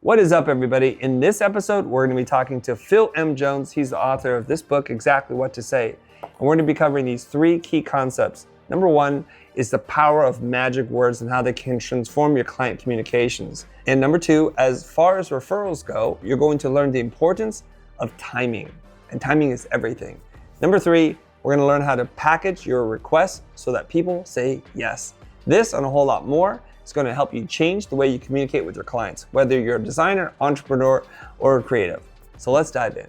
What is up, everybody? In this episode, we're going to be talking to Phil M. Jones. He's the author of this book, Exactly What to Say. And we're going to be covering these three key concepts. Number one is the power of magic words and how they can transform your client communications. And number two, as far as referrals go, you're going to learn the importance of timing. And timing is everything. Number three, we're going to learn how to package your requests so that people say yes. This and a whole lot more is going to help you change the way you communicate with your clients, whether you're a designer, entrepreneur, or a creative. So let's dive in.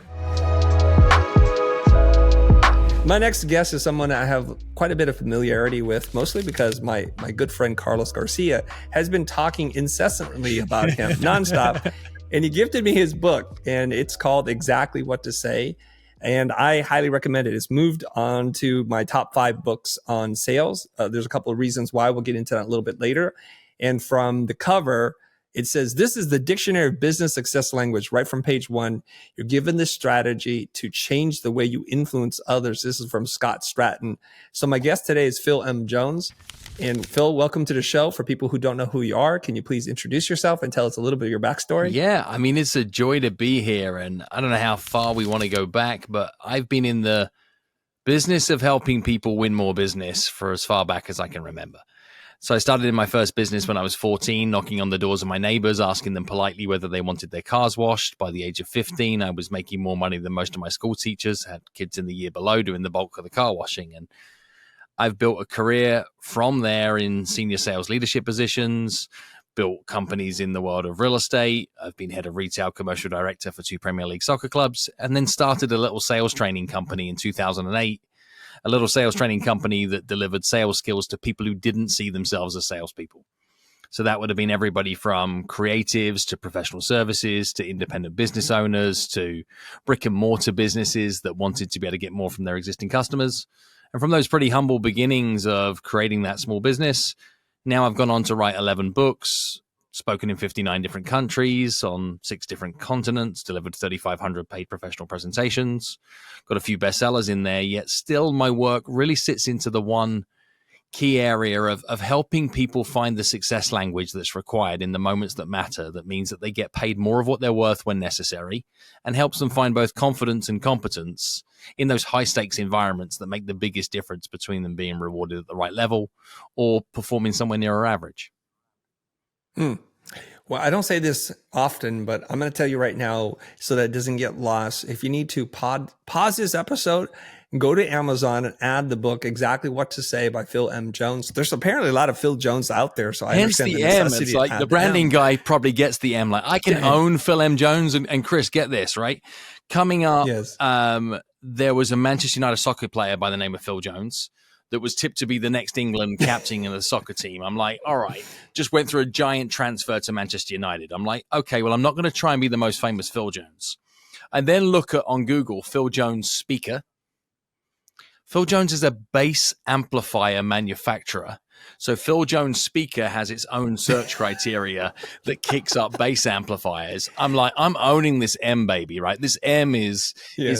My next guest is someone I have quite a bit of familiarity with, mostly because my good friend Carlos Garcia has been talking incessantly about him nonstop. And he gifted me his book, and it's called Exactly What to Say. And I highly recommend it. It's moved on to my top 5 books on sales. There's a couple of reasons why. We'll get into that a little bit later. And from the cover, it says, this is the dictionary of business success language. Right from page 1, you're given this strategy to change the way you influence others. This is from Scott Stratton. So my guest today is Phil M. Jones. And Phil, welcome to the show. For people who don't know who you are, can you please introduce yourself and tell us a little bit of your backstory? Yeah, I mean, it's a joy to be here. And I don't know how far we want to go back, but I've been in the business of helping people win more business for as far back as I can remember. So I started in my first business when I was 14, knocking on the doors of my neighbors, asking them politely whether they wanted their cars washed. By the age of 15, I was making more money than most of my school teachers, had kids in the year below doing the bulk of the car washing. And I've built a career from there in senior sales leadership positions, built companies in the world of real estate. I've been head of retail commercial director for 2 Premier League soccer clubs, and then started a little sales training company in 2008. A little sales training company that delivered sales skills to people who didn't see themselves as salespeople. So that would have been everybody from creatives to professional services to independent business owners to brick and mortar businesses that wanted to be able to get more from their existing customers. And from those pretty humble beginnings of creating that small business, now I've gone on to write 11 books, spoken in 59 different countries on 6 different continents, delivered 3,500 paid professional presentations, got a few bestsellers in there, yet still my work really sits into the one key area of helping people find the success language that's required in the moments that matter. That means that they get paid more of what they're worth when necessary, and helps them find both confidence and competence in those high stakes environments that make the biggest difference between them being rewarded at the right level or performing somewhere near average. Well, I don't say this often, but I'm going to tell you right now so that it doesn't get lost. If you need to pause this episode, go to Amazon and add the book Exactly What to Say by Phil M. Jones. There's apparently a lot of Phil Jones out there, so I understand the M. necessity. It's like the branding guy probably gets the M. Like, I can own Phil M. Jones, and Chris, get this, right? Coming up, yes. There was a Manchester United soccer player by the name of Phil Jones that was tipped to be the next England captain in the soccer team. I'm like, all right, just went through a giant transfer to Manchester United. I'm like, okay, well, I'm not going to try and be the most famous Phil Jones. I then look at on Google, Phil Jones speaker. Phil Jones is a bass amplifier manufacturer. So Phil Jones speaker has its own search criteria that kicks up bass amplifiers. I'm like, I'm owning this M, baby, right? This M is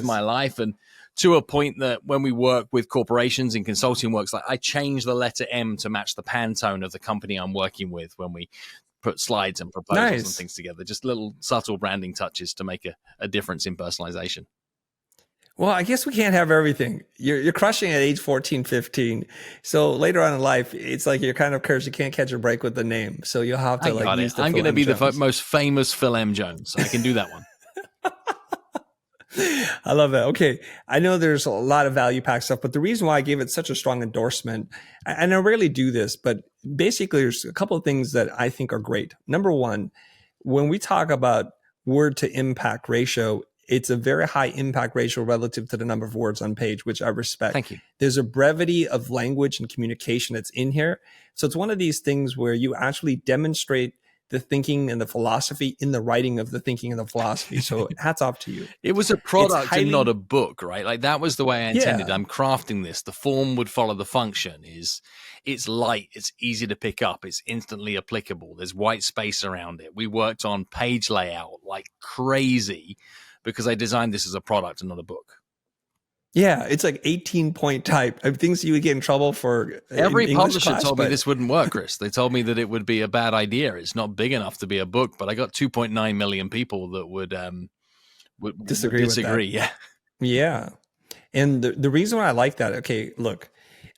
my life. And to a point that when we work with corporations in consulting works, like I change the letter M to match the Pantone of the company I'm working with when we put slides and proposals and things together. Just little subtle branding touches to make a difference in personalization. Well, I guess we can't have everything. You're crushing at age 14, 15. So later on in life, it's like you're kind of cursed. You can't catch a break with the name. So you'll have to use the I'm going to be the most famous Phil M. Jones. I can do that one. I love that. Okay. I know there's a lot of value packed stuff, but the reason why I gave it such a strong endorsement, and I rarely do this, but basically there's a couple of things that I think are great. Number one, when we talk about word to impact ratio, it's a very high impact ratio relative to the number of words on page, which I respect. Thank you. There's a brevity of language and communication that's in here. So it's one of these things where you actually demonstrate the thinking and the philosophy in the writing of the thinking and the philosophy. So hats off to you. It was a product and not a book, right? Like that was the way I intended. I'm crafting this. The form would follow the function. It's light. It's easy to pick up. It's instantly applicable. There's white space around it. We worked on page layout like crazy because I designed this as a product and not a book. Yeah, it's like 18-point type. Things you would get in trouble for Every in English publisher class. told me But this wouldn't work, Chris. They told me that it would be a bad idea. It's not big enough to be a book, but I got 2.9 million people that would disagree with that. disagree. Yeah. Yeah. And the reason why I like that, okay, look,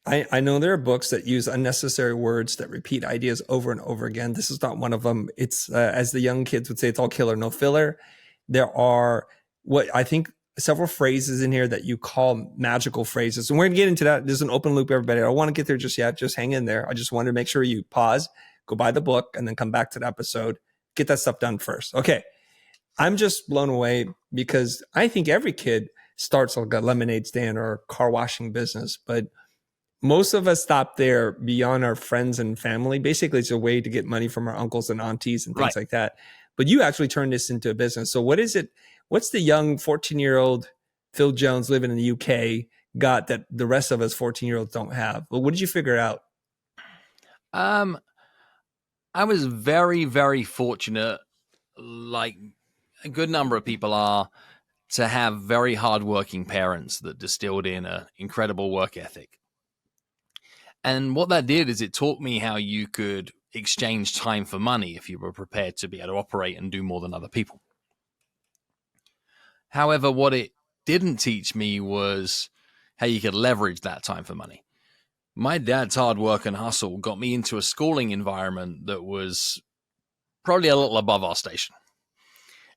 I know there are books that use unnecessary words that repeat ideas over and over again. This is not one of them. It's, as the young kids would say, it's all killer, no filler. There are what I think several phrases in here that you call magical phrases. And we're going to get into that. There's an open loop, everybody. I don't want to get there just yet. Just hang in there. I just wanted to make sure you pause, go buy the book, and then come back to the episode. Get that stuff done first. Okay. I'm just blown away because I think every kid starts like a lemonade stand or a car washing business, but most of us stop there beyond our friends and family. Basically, it's a way to get money from our uncles and aunties and things like that. But you actually turned this into a business. So what is it? What's the young 14-year-old Phil Jones living in the UK got that the rest of us 14-year-olds don't have? Well, what did you figure out? I was very, very fortunate, like a good number of people are, to have very hardworking parents that distilled in an incredible work ethic. And what that did is it taught me how you could exchange time for money if you were prepared to be able to operate and do more than other people. However, what it didn't teach me was how you could leverage that time for money. My dad's hard work and hustle got me into a schooling environment that was probably a little above our station.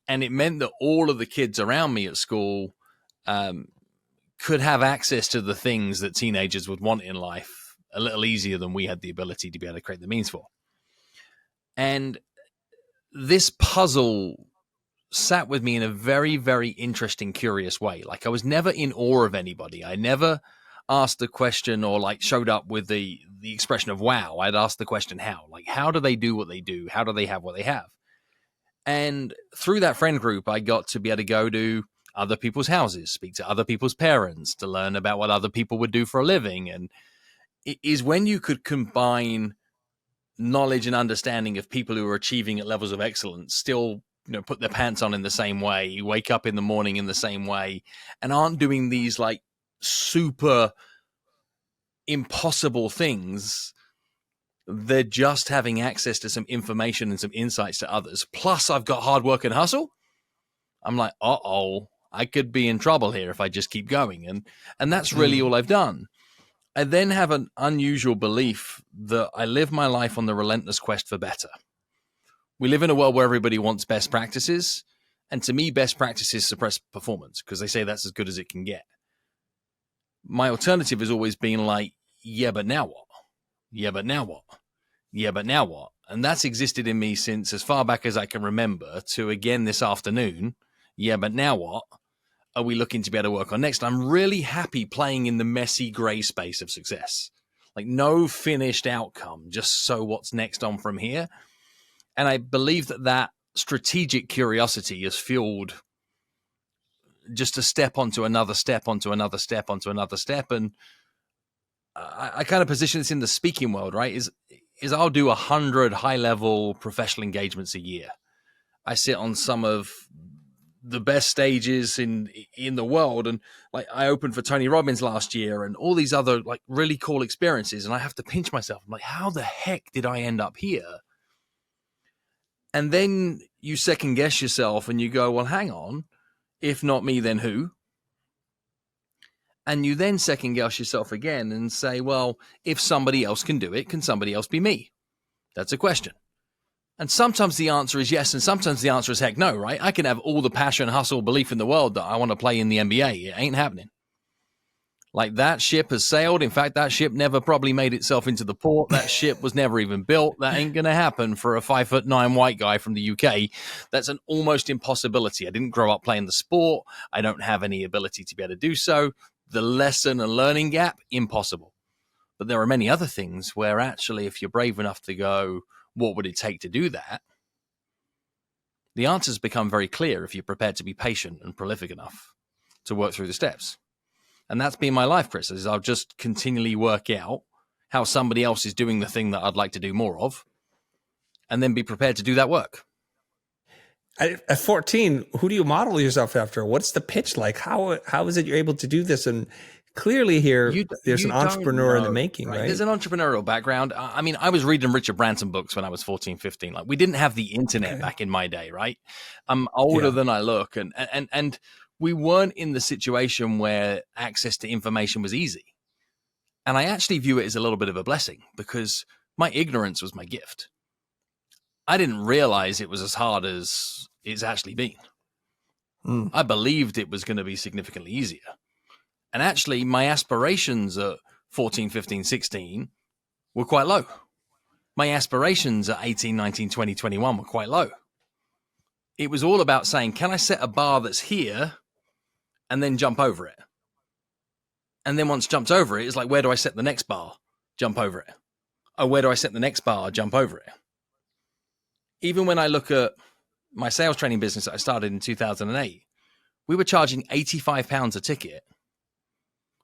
And it meant that all of the kids around me at school could have access to the things that teenagers would want in life a little easier than we had the ability to be able to create the means for. And this puzzle sat with me in a very, very interesting, curious way. Like I was never in awe of anybody. I never asked the question or like showed up with the expression of wow. I'd ask the question how. Like how do they do what they do? How do they have what they have? And through that friend group, I got to be able to go to other people's houses, speak to other people's parents, to learn about what other people would do for a living. And it is when you could combine knowledge and understanding of people who are achieving at levels of excellence, still, put their pants on in the same way, you wake up in the morning in the same way, and aren't doing these like super impossible things. They're just having access to some information and some insights to others. Plus, I've got hard work and hustle. I'm like, I could be in trouble here if I just keep going. And that's really all I've done. I then have an unusual belief that I live my life on the relentless quest for better. We live in a world where everybody wants best practices. And to me, best practices suppress performance because they say that's as good as it can get. My alternative has always been like, yeah, but now what? Yeah, but now what? Yeah, but now what? And that's existed in me since as far back as I can remember to again this afternoon. Yeah, but now what are we looking to be able to work on next? I'm really happy playing in the messy gray space of success. Like no finished outcome, just so what's next on from here. And I believe that strategic curiosity has fueled just a step onto another step, onto another step, onto another step. And I kind of position this in the speaking world, right? Is I'll do 100 high-level professional engagements a year. I sit on some of the best stages in the world, and like I opened for Tony Robbins last year, and all these other like really cool experiences. And I have to pinch myself. I'm like, how the heck did I end up here? And then you second guess yourself, and you go, well, hang on. If not me, then who? And you then second guess yourself again and say, well, if somebody else can do it, can somebody else be me? That's a question. And sometimes the answer is yes, and sometimes the answer is heck no, right? I can have all the passion, hustle, belief in the world that I want to play in the NBA. It ain't happening. Like that ship has sailed. In fact, that ship never probably made itself into the port. That ship was never even built. That ain't going to happen for a 5'9" white guy from the UK. That's an almost impossibility. I didn't grow up playing the sport. I don't have any ability to be able to do so. The lesson and learning gap, impossible. But there are many other things where actually, if you're brave enough to go, what would it take to do that? The answers become very clear if you're prepared to be patient and prolific enough to work through the steps. And that's been my life, Chris, is I'll just continually work out how somebody else is doing the thing that I'd like to do more of, and then be prepared to do that work. At 14, who do you model yourself after? What's the pitch like? How is it you're able to do this? And clearly here, there's an entrepreneur in the making, right? There's an entrepreneurial background. I mean, I was reading Richard Branson books when I was 14, 15. Like, we didn't have the internet back in my day, right? I'm older than I look. And we weren't in the situation where access to information was easy. And I actually view it as a little bit of a blessing because my ignorance was my gift. I didn't realize it was as hard as it's actually been. I believed it was going to be significantly easier. And actually, my aspirations at 14, 15, 16 were quite low. My aspirations at 18, 19, 20, 21 were quite low. It was all about saying, can I set a bar that's here and then jump over it? And then once jumped over it, it's like, where do I set the next bar? Jump over it. Oh, where do I set the next bar? Jump over it. Even when I look at my sales training business that I started in 2008, we were charging £85 a ticket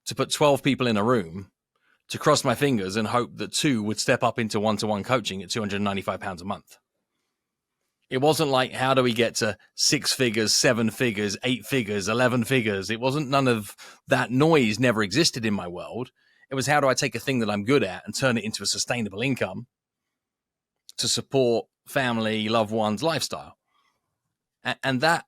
to put 12 people in a room, to cross my fingers and hope that 2 would step up into one-to-one coaching at £295 a month. It wasn't like, how do we get to 6 figures, 7 figures, 8 figures, 11 figures? It wasn't, none of that noise never existed in my world. It was, how do I take a thing that I'm good at and turn it into a sustainable income to support family, loved ones, lifestyle? And that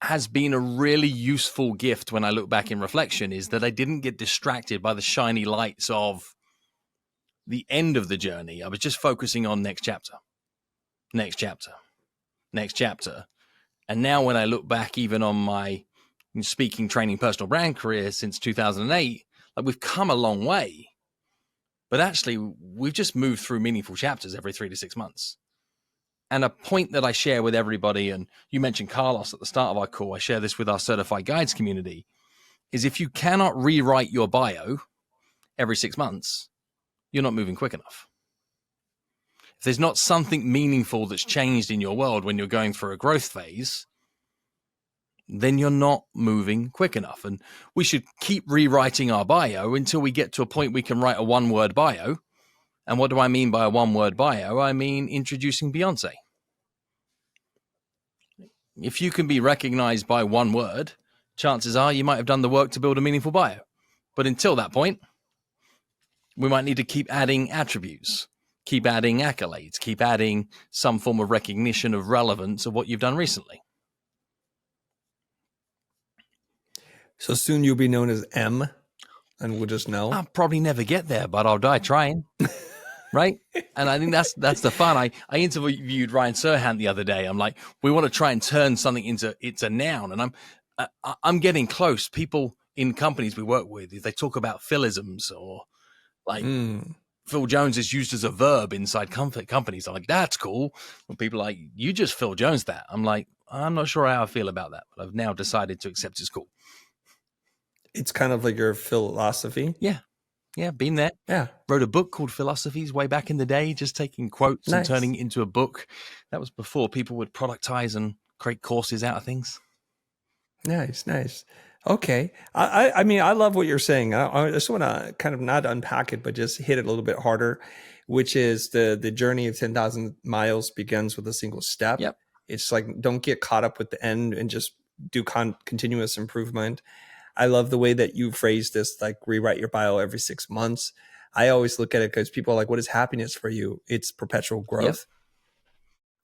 has been a really useful gift when I look back in reflection, is that I didn't get distracted by the shiny lights of the end of the journey. I was just focusing on next chapter, next chapter, next chapter. And now when I look back even on my speaking, training, personal brand career since 2008, like, we've come a long way, but actually we've just moved through meaningful chapters every 3 to 6 months. And a point that I share with everybody, and you mentioned Carlos at the start of our call, I share this with our certified guides community, is if you cannot rewrite your bio every 6 months, you're not moving quick enough. If there's not something meaningful that's changed in your world when you're going through a growth phase, then you're not moving quick enough. And we should keep rewriting our bio until we get to a point we can write a one-word bio. And what do I mean by a one-word bio? I mean introducing Beyonce. If you can be recognized by one word, chances are you might have done the work to build a meaningful bio. But until that point, we might need to keep adding attributes, keep adding accolades, keep adding some form of recognition of relevance of what you've done recently. So soon you'll be known as M, and we'll just know. I'll probably never get there, but I'll die trying. Right? And I think that's the fun. I interviewed Ryan Serhant the other day. I'm like, we want to try and turn something into it's a noun. And I'm getting close. People in companies we work with, if they talk about philisms, or like Phil Jones is used as a verb inside companies, I'm like, that's cool. When people are like, you just Phil Jones that. I'm like, I'm not sure how I feel about that, but I've now decided to accept it's cool. It's kind of like your philosophy. Yeah, been there. Yeah. Wrote a book called Philosophies way back in the day, just taking quotes and turning it into a book. That was before people would productize and create courses out of things. Nice. Okay. I mean, I love what you're saying. I just want to kind of not unpack it, but just hit it a little bit harder, which is the journey of 10,000 miles begins with a single step. Yep. It's like, don't get caught up with the end and just do continuous improvement. I love the way that you phrase this, like rewrite your bio every 6 months. I always look at it because people are like, what is happiness for you? It's perpetual growth.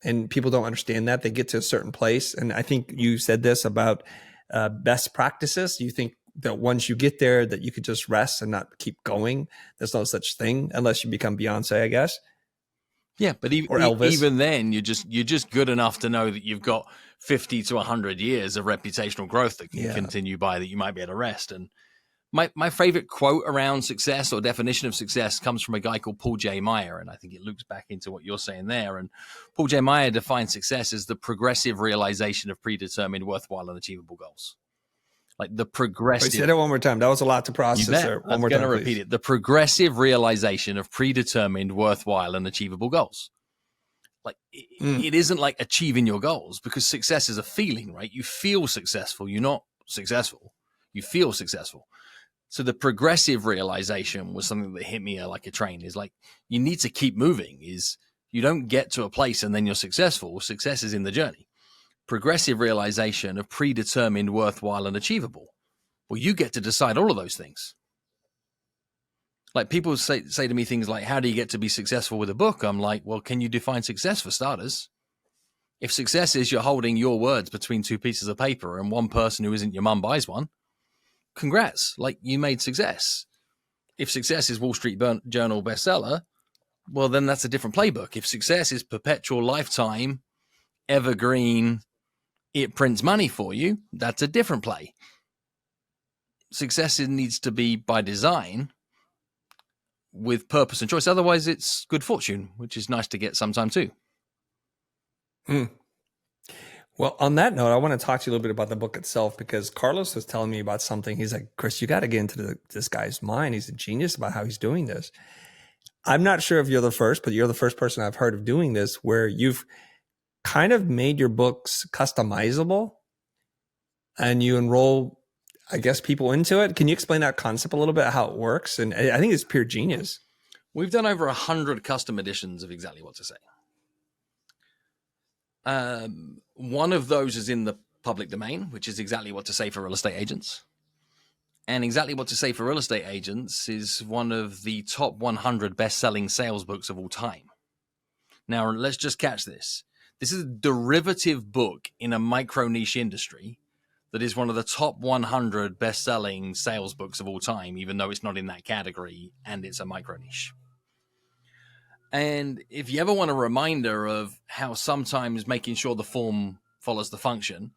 Yep. And people don't understand that. They get to a certain place. And I think you said this about best practices. You think that once you get there, that you could just rest and not keep going. There's no such thing unless you become Beyonce, I guess. Yeah, but even then, you're just good enough to know that you've got 50 to 100 years of reputational growth that can continue by, that you might be able to rest. And my favorite quote around success, or definition of success, comes from a guy called Paul J. Meyer, and I think it loops back into what you're saying there. And Paul J. Meyer defines success as the progressive realization of predetermined, worthwhile, and achievable goals. Like the progressive. Say that one more time. That was a lot to process there. I'm going to repeat it. The progressive realization of predetermined, worthwhile, and achievable goals. Like it isn't like achieving your goals, because success is a feeling, right? You feel successful. You're not successful. You feel successful. So the progressive realization was something that hit me like a train. Is like, you need to keep moving. Is you don't get to a place and then you're successful. Success is in the journey. progressive realization of predetermined, worthwhile, and achievable. Well, you get to decide all of those things. Like people say to me things like, how do you get to be successful with a book? I'm like, well, can you define success for starters? If success is you're holding your words between two pieces of paper and one person who isn't your mum buys one, congrats, like you made success. If success is Wall Street Journal bestseller, well, then that's a different playbook. If success is perpetual, lifetime, evergreen, it prints money for you, that's a different play. Success needs to be by design with purpose and choice. Otherwise, it's good fortune, which is nice to get sometime too. Well, on that note, I want to talk to you a little bit about the book itself, because Carlos was telling me about something. He's like, Chris, you got to get into this guy's mind. He's a genius about how he's doing this. I'm not sure if you're the first, but you're the first person I've heard of doing this, where you've kind of made your books customizable and you enroll, I guess, people into it. Can you explain that concept a little bit, how it works? And I think it's pure genius. We've done over 100 custom editions of Exactly What to Say. One of those is in the public domain, which is Exactly What to Say for Real Estate Agents. And Exactly What to Say for Real Estate Agents is one of the top 100 best-selling sales books of all time. Now, let's just catch this. This is a derivative book in a micro niche industry that is one of the top 100 best-selling sales books of all time, even though it's not in that category and it's a micro niche. And if you ever want a reminder of how sometimes making sure the form follows the function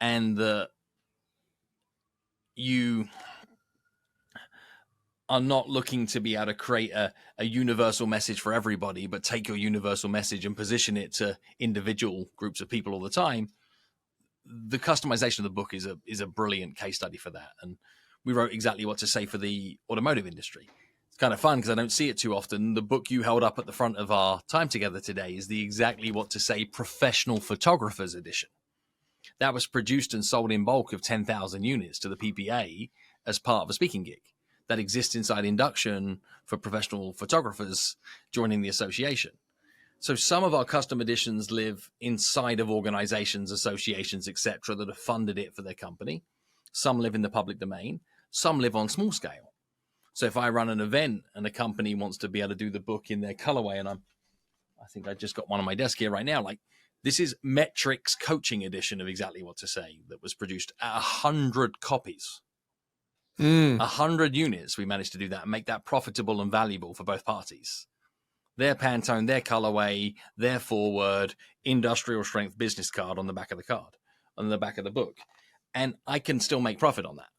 and that you are not looking to be able to create a universal message for everybody, but take your universal message and position it to individual groups of people all the time, the customization of the book is a brilliant case study for that. And we wrote Exactly What to Say for the automotive industry. It's kind of fun because I don't see it too often. The book you held up at the front of our time together today is the Exactly What to Say Professional Photographers Edition. That was produced and sold in bulk of 10,000 units to the PPA as part of a speaking gig that exists inside Induction for professional photographers joining the association. So some of our custom editions live inside of organizations, associations, etc., that have funded it for their company. Some live in the public domain. Some live on small scale. So if I run an event and a company wants to be able to do the book in their colorway, and I think I just got one on my desk here right now, like this is Metrics Coaching Edition of Exactly What to Say that was produced at 100 copies. 100 units. We managed to do that and make that profitable and valuable for both parties. Their Pantone, their colorway, their forward, industrial strength business card on the back of the card, on the back of the book. And I can still make profit on that.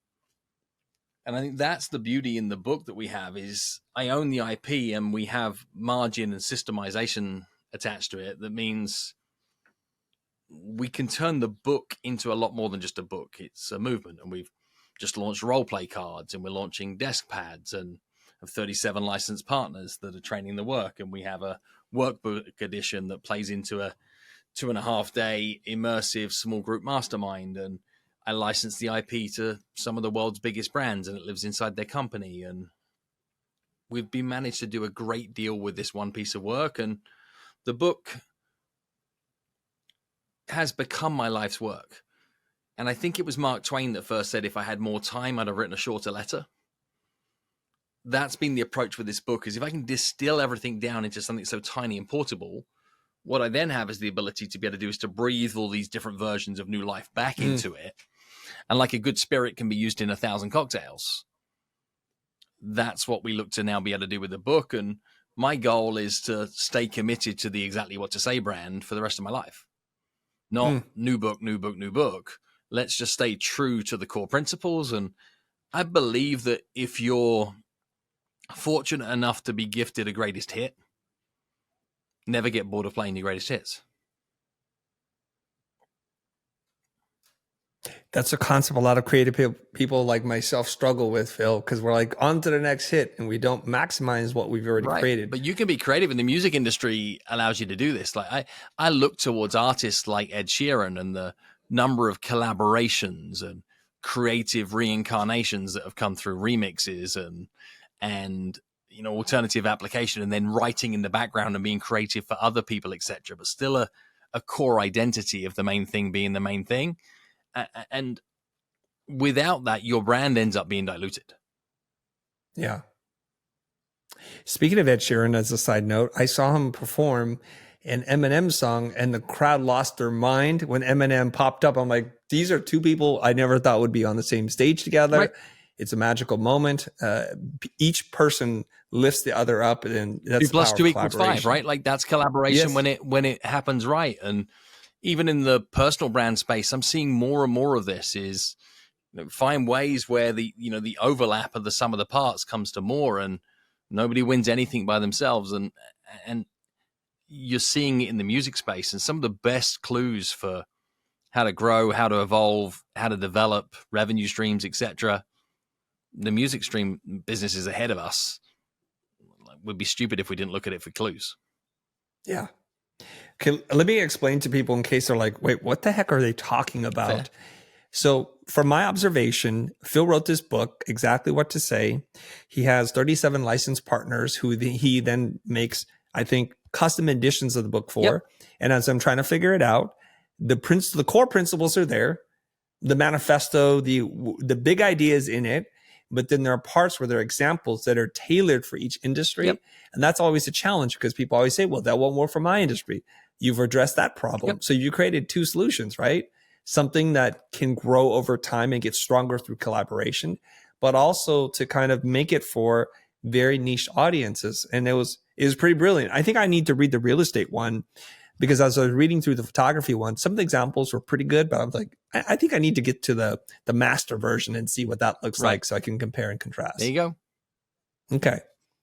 And I think that's the beauty in the book that we have is I own the IP and we have margin and systemization attached to it. That means we can turn the book into a lot more than just a book. It's a movement. And we've just launched role play cards and we're launching desk pads and have 37 licensed partners that are training the work. And we have a workbook edition that plays into a 2.5 day immersive small group mastermind. And I license the IP to some of the world's biggest brands and it lives inside their company. And we've been managed to do a great deal with this one piece of work. And the book has become my life's work. And I think it was Mark Twain that first said, if I had more time, I'd have written a shorter letter. That's been the approach with this book, is if I can distill everything down into something so tiny and portable, what I then have is the ability to be able to do is to breathe all these different versions of new life back into it. And like a good spirit can be used in 1,000 cocktails. That's what we look to now be able to do with the book. And my goal is to stay committed to the Exactly What to Say brand for the rest of my life. Not new book, new book, new book. Let's just stay true to the core principles. And I believe that if you're fortunate enough to be gifted a greatest hit, never get bored of playing your greatest hits. That's a concept a lot of creative people like myself struggle with, Phil, because we're like on to the next hit and we don't maximize what we've already created. But you can be creative, and the music industry allows you to do this. Like I look towards artists like Ed Sheeran and the number of collaborations and creative reincarnations that have come through remixes and you know, alternative application, and then writing in the background and being creative for other people, etc. But still a core identity of the main thing being the main thing. And without that, your brand ends up being diluted. Yeah. Speaking of Ed Sheeran, as a side note, I saw him perform an Eminem song and the crowd lost their mind when Eminem popped up. I'm like, these are two people I never thought would be on the same stage together. Right. It's a magical moment. Each person lifts the other up, and that's 2 plus the power 2 of equals 5, right? Like that's collaboration Yes. when it happens right. And even in the personal brand space, I'm seeing more and more of this is, find ways where the overlap of the sum of the parts comes to more, and nobody wins anything by themselves. And you're seeing it in the music space, and some of the best clues for how to grow, how to evolve, how to develop revenue streams, etc. The music stream business is ahead of us. We'd be stupid if we didn't look at it for clues. Yeah. Okay, let me explain to people in case they're like, wait, what the heck are they talking about? Fair. So from my observation, Phil wrote this book, Exactly What to Say. He has 37 licensed partners who he then makes, I think, custom editions of the book for. Yep. And as I'm trying to figure it out, the core principles are there, the manifesto, the big ideas in it, but then there are parts where there are examples that are tailored for each industry. Yep. And that's always a challenge because people always say, well, that won't work for my industry. You've addressed that problem. Yep. So you created two solutions, right? Something that can grow over time and get stronger through collaboration, but also to kind of make it for very niche audiences. And it was pretty brilliant. I think I need to read the real estate one because as I was reading through the photography one, some of the examples were pretty good, but I was like, I think I need to get to the master version and see what that looks like so I can compare and contrast. There you go. Okay.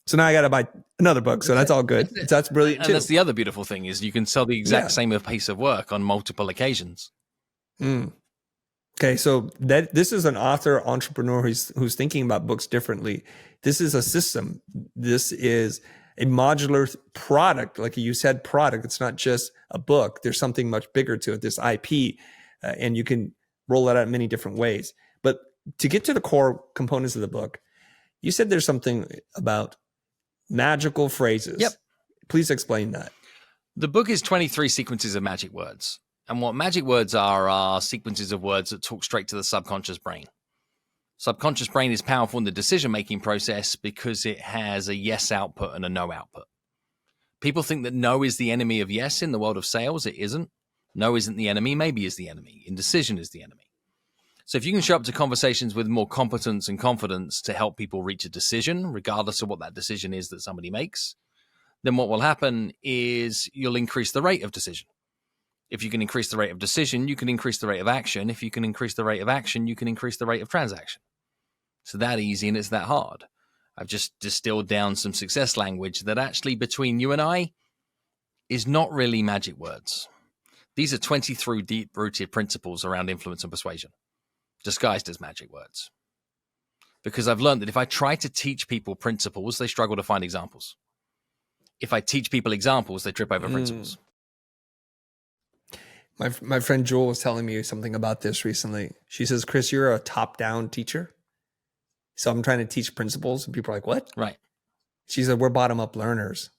So now I got to buy another book. So that's all good. That's brilliant too. And that's the other beautiful thing is you can sell the exact same piece of work on multiple occasions. Okay, so this is an author, entrepreneur who's thinking about books differently. This is a system. This is a modular product. Like you said, product. It's not just a book. There's something much bigger to it, this IP, and you can roll it out in many different ways. But to get to the core components of the book, you said there's something about magical phrases. Yep. Please explain that. The book is 23 sequences of magic words. And what magic words are sequences of words that talk straight to the subconscious brain. Subconscious brain is powerful in the decision-making process because it has a yes output and a no output. People think that no is the enemy of yes in the world of sales. It isn't. No isn't the enemy. Maybe is the enemy. Indecision is the enemy. So if you can show up to conversations with more competence and confidence to help people reach a decision, regardless of what that decision is that somebody makes, then what will happen is you'll increase the rate of decision. If you can increase the rate of decision, you can increase the rate of action. If you can increase the rate of action, you can increase the rate of transaction. It's that easy and it's that hard. I've just distilled down some success language that actually between you and I is not really magic words. These are 23 deep-rooted principles around influence and persuasion, disguised as magic words. Because I've learned that if I try to teach people principles, they struggle to find examples. If I teach people examples, they trip over principles. My friend Jewel was telling me something about this recently. She says, Chris, you're a top-down teacher. So I'm trying to teach principles. And people are like, what? Right. She said, we're bottom-up learners.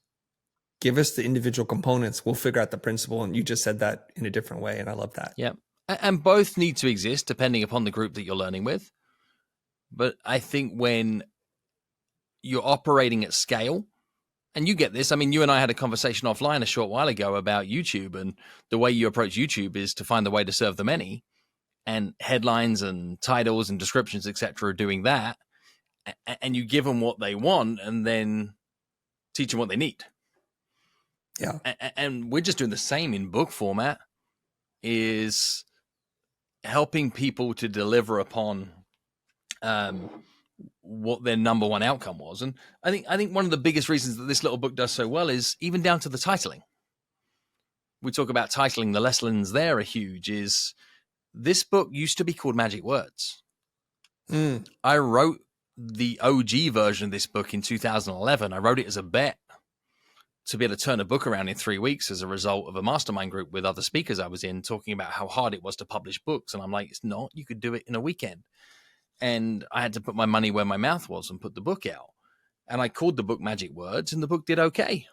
Give us the individual components. We'll figure out the principle. And you just said that in a different way. And I love that. Yeah. And both need to exist depending upon the group that you're learning with. But I think when you're operating at scale, and you get this, I mean, you and I had a conversation offline a short while ago about YouTube, and the way you approach YouTube is to find the way to serve the many, and headlines and titles and descriptions, etc., are doing that, and you give them what they want and then teach them what they need. Yeah. And we're just doing the same in book format, is helping people to deliver upon what their number one outcome was. And I think one of the biggest reasons that this little book does so well is even down to the titling. We talk about titling, the lessons there are huge, is this book used to be called Magic Words. I wrote the OG version of this book in 2011. I wrote it as a bet to be able to turn a book around in 3 weeks as a result of a mastermind group with other speakers I was in talking about how hard it was to publish books. And I'm like, it's not, you could do it in a weekend. And I had to put my money where my mouth was and put the book out. And I called the book Magic Words, and the book did okay.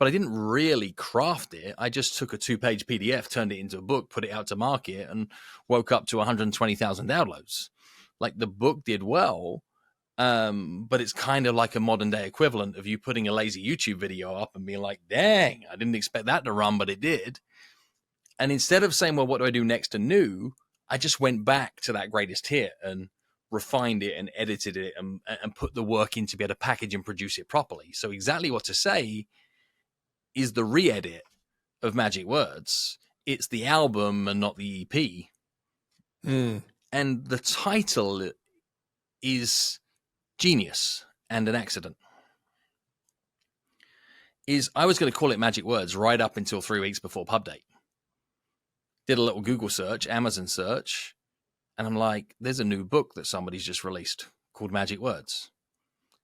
but I didn't really craft it. I just took a 2-page PDF, turned it into a book, put it out to market, and woke up to 120,000 downloads. Like, the book did well, but it's kind of like a modern day equivalent of you putting a lazy YouTube video up and being like, dang, I didn't expect that to run, but it did. And instead of saying, well, what do I do next and new? I just went back to that greatest hit and refined it and edited it and put the work in to be able to package and produce it properly. So Exactly What to Say is the re-edit of Magic Words. It's the album and not the EP. And the title is genius and an accident. I was going to call it Magic Words right up until 3 weeks before pub date. Did a little Google search, Amazon search, and I'm like, there's a new book that somebody's just released called Magic Words.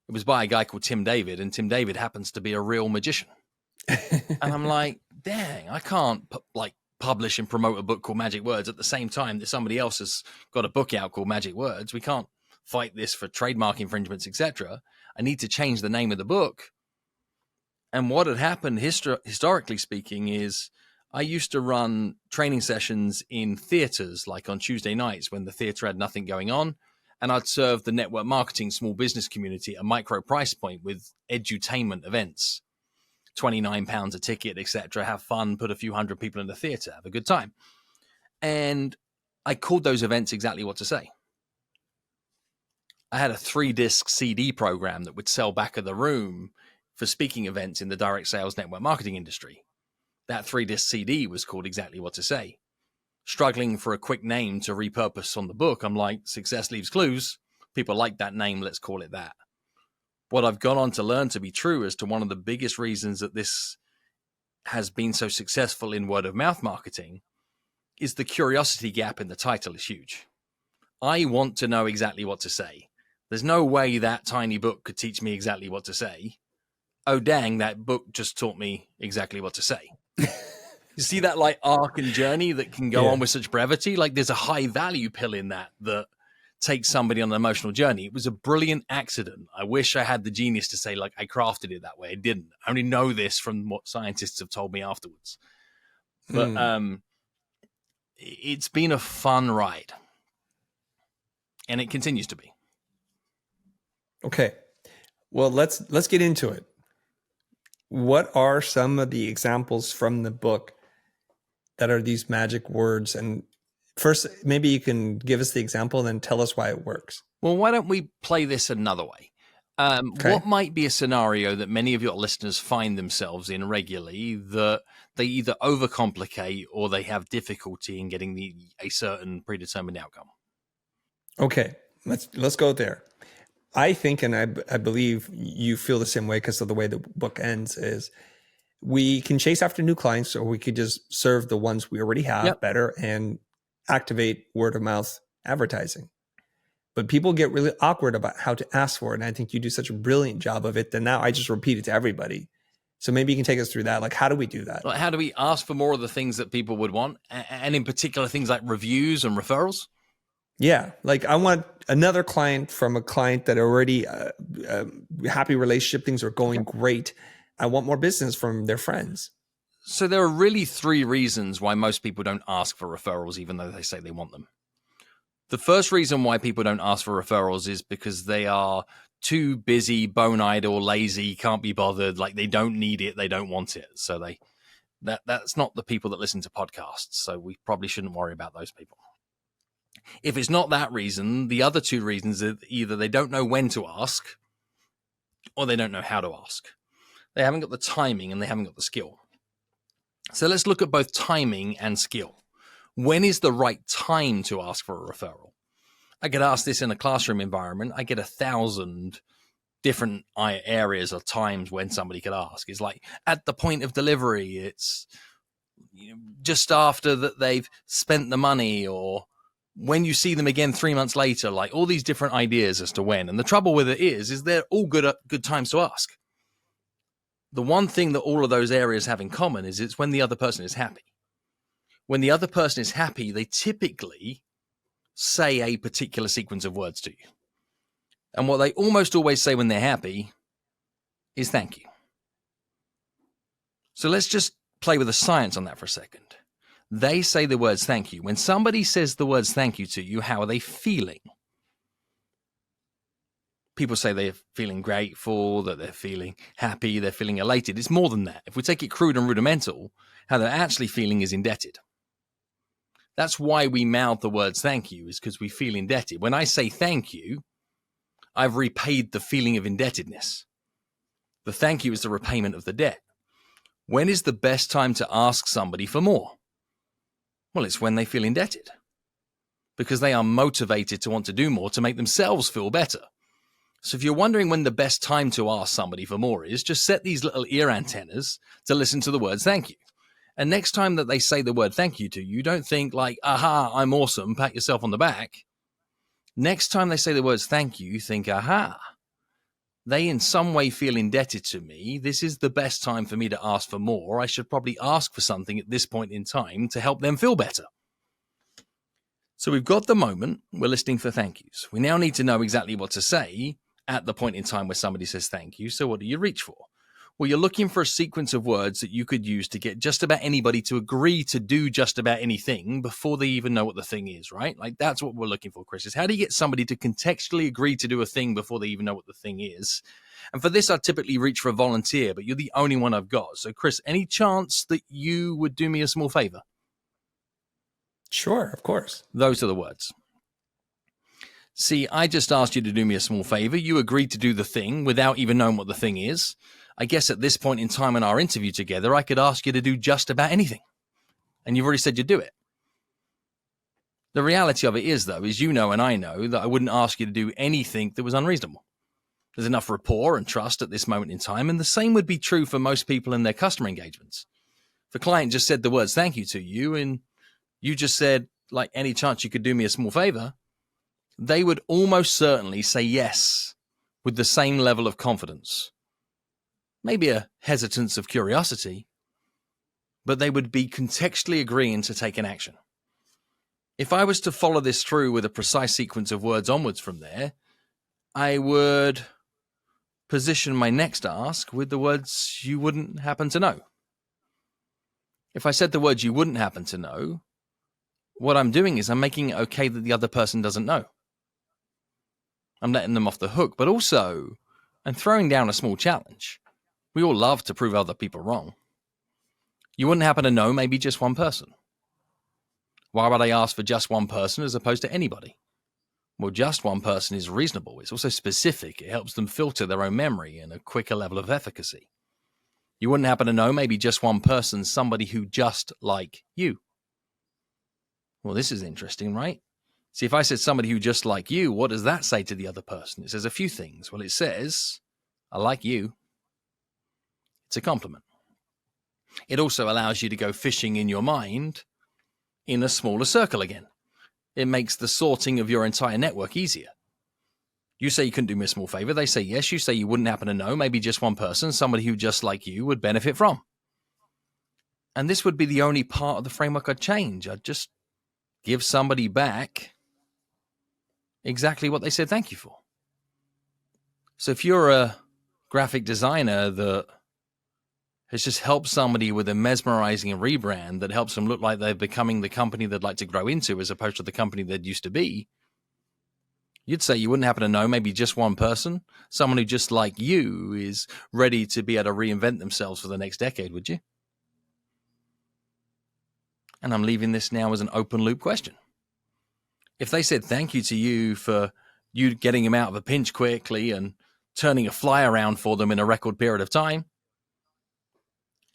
It was by a guy called Tim David, and Tim David happens to be a real magician. And I'm like, dang, I can't publish and promote a book called Magic Words at the same time that somebody else has got a book out called Magic Words. We can't fight this for trademark infringements, etc. I need to change the name of the book. And what had happened, historically speaking, is I used to run training sessions in theaters, like on Tuesday nights when the theater had nothing going on. And I'd serve the network marketing small business community at a micro price point with edutainment events, £29 a ticket, etc. Have fun, put a few hundred people in the theater, have a good time. And I called those events Exactly What to Say. I had a 3-disc CD program that would sell back of the room for speaking events in the direct sales network marketing industry. That 3-disc CD was called Exactly What to Say. Struggling for a quick name to repurpose on the book, I'm like, success leaves clues. People like that name, let's call it that. What I've gone on to learn to be true as to one of the biggest reasons that this has been so successful in word of mouth marketing is the curiosity gap in the title is huge. I want to know exactly what to say. There's no way that tiny book could teach me exactly what to say. Oh, dang, that book just taught me exactly what to say. You see that like arc and journey that can go on with such brevity? Like there's a high value pill in that takes somebody on an emotional journey. It was a brilliant accident. I wish I had the genius to say, like, I crafted it that way. I didn't. I only know this from what scientists have told me afterwards. But it's been a fun ride. And it continues to be. Okay. Well, let's get into it. What are some of the examples from the book that are these magic words? And first, maybe you can give us the example and then tell us why it works. Well, why don't we play this another way? Okay. What might be a scenario that many of your listeners find themselves in regularly that they either overcomplicate or they have difficulty in getting a certain predetermined outcome? Okay, let's go there. I think, and I believe you feel the same way because of the way the book ends, is we can chase after new clients or we could just serve the ones we already have better and activate word of mouth advertising. But people get really awkward about how to ask for it. And I think you do such a brilliant job of it that now I just repeat it to everybody. So maybe you can take us through that. Like, how do we do that? How do we ask for more of the things that people would want? And in particular, things like reviews and referrals? Yeah. Like I want another client from a client that already happy relationship, things are going great. I want more business from their friends. So there are really 3 reasons why most people don't ask for referrals, even though they say they want them. The first reason why people don't ask for referrals is because they are too busy, bone-eyed, or lazy, can't be bothered. Like they don't need it, they don't want it. So that's not the people that listen to podcasts. So we probably shouldn't worry about those people. If it's not that reason, the other 2 reasons are either they don't know when to ask or they don't know how to ask. They haven't got the timing and they haven't got the skill. So let's look at both timing and skill. When is the right time to ask for a referral? I get asked this in a classroom environment. I get 1,000 different areas or times when somebody could ask. It's like at the point of delivery, it's just after that they've spent the money, or when you see them again 3 months later, like all these different ideas as to when. And the trouble with it is they're all good times to ask. The one thing that all of those areas have in common is it's when the other person is happy. When the other person is happy, they typically say a particular sequence of words to you. And what they almost always say when they're happy is thank you. So let's just play with the science on that for a second. They say the words thank you. When somebody says the words thank you to you, how are they feeling? People say they're feeling grateful, that they're feeling happy, they're feeling elated. It's more than that. If we take it crude and rudimental, how they're actually feeling is indebted. That's why we mouth the words thank you, is because we feel indebted. When I say thank you, I've repaid the feeling of indebtedness. The thank you is the repayment of the debt. When is the best time to ask somebody for more? Well, it's when they feel indebted, because they are motivated to want to do more to make themselves feel better. So if you're wondering when the best time to ask somebody for more is, just set these little ear antennas to listen to the words thank you. And next time that they say the word thank you to you, don't think like, aha, I'm awesome, pat yourself on the back. Next time they say the words thank you, think, aha, they in some way feel indebted to me. This is the best time for me to ask for more. I should probably ask for something at this point in time to help them feel better. So we've got the moment, we're listening for thank yous. We now need to know exactly what to say at the point in time where somebody says thank you. So what do you reach for? Well, you're looking for a sequence of words that you could use to get just about anybody to agree to do just about anything before they even know what the thing is, right? Like that's what we're looking for, Chris, is how do you get somebody to contextually agree to do a thing before they even know what the thing is? And for this, I typically reach for a volunteer, but you're the only one I've got. So Chris, any chance that you would do me a small favor? Sure, of course. Those are the words. See, I just asked you to do me a small favor. You agreed to do the thing without even knowing what the thing is. I guess at this point in time in our interview together, I could ask you to do just about anything. And you've already said you'd do it. The reality of it is, though, is you know and I know that I wouldn't ask you to do anything that was unreasonable. There's enough rapport and trust at this moment in time, and the same would be true for most people in their customer engagements. If a client just said the words thank you to you, and you just said, like, any chance you could do me a small favor, they would almost certainly say yes with the same level of confidence. Maybe a hesitance of curiosity, but they would be contextually agreeing to take an action. If I was to follow this through with a precise sequence of words onwards from there, I would position my next ask with the words you wouldn't happen to know. If I said the words you wouldn't happen to know, what I'm doing is I'm making it okay that the other person doesn't know. I'm letting them off the hook, but also I'm throwing down a small challenge. We all love to prove other people wrong. You wouldn't happen to know maybe just one person. Why would I ask for just one person as opposed to anybody? Well, just one person is reasonable. It's also specific. It helps them filter their own memory and a quicker level of efficacy. You wouldn't happen to know maybe just one person, somebody who just like you. Well, this is interesting, right? See, if I said somebody who just like you, what does that say to the other person? It says a few things. Well, it says, I like you. It's a compliment. It also allows you to go fishing in your mind in a smaller circle again. It makes the sorting of your entire network easier. You say you couldn't do me a small favor. They say yes. You say you wouldn't happen to know maybe just one person, somebody who just like you would benefit from. And this would be the only part of the framework I'd change. I'd just give somebody back exactly what they said thank you for. So if you're a graphic designer that has just helped somebody with a mesmerizing rebrand that helps them look like they're becoming the company they'd like to grow into as opposed to the company they'd used to be, you'd say you wouldn't happen to know maybe just one person, someone who just like you is ready to be able to reinvent themselves for the next decade, would you? And I'm leaving this now as an open loop question. If they said thank you to you for you getting them out of a pinch quickly and turning a fly around for them in a record period of time,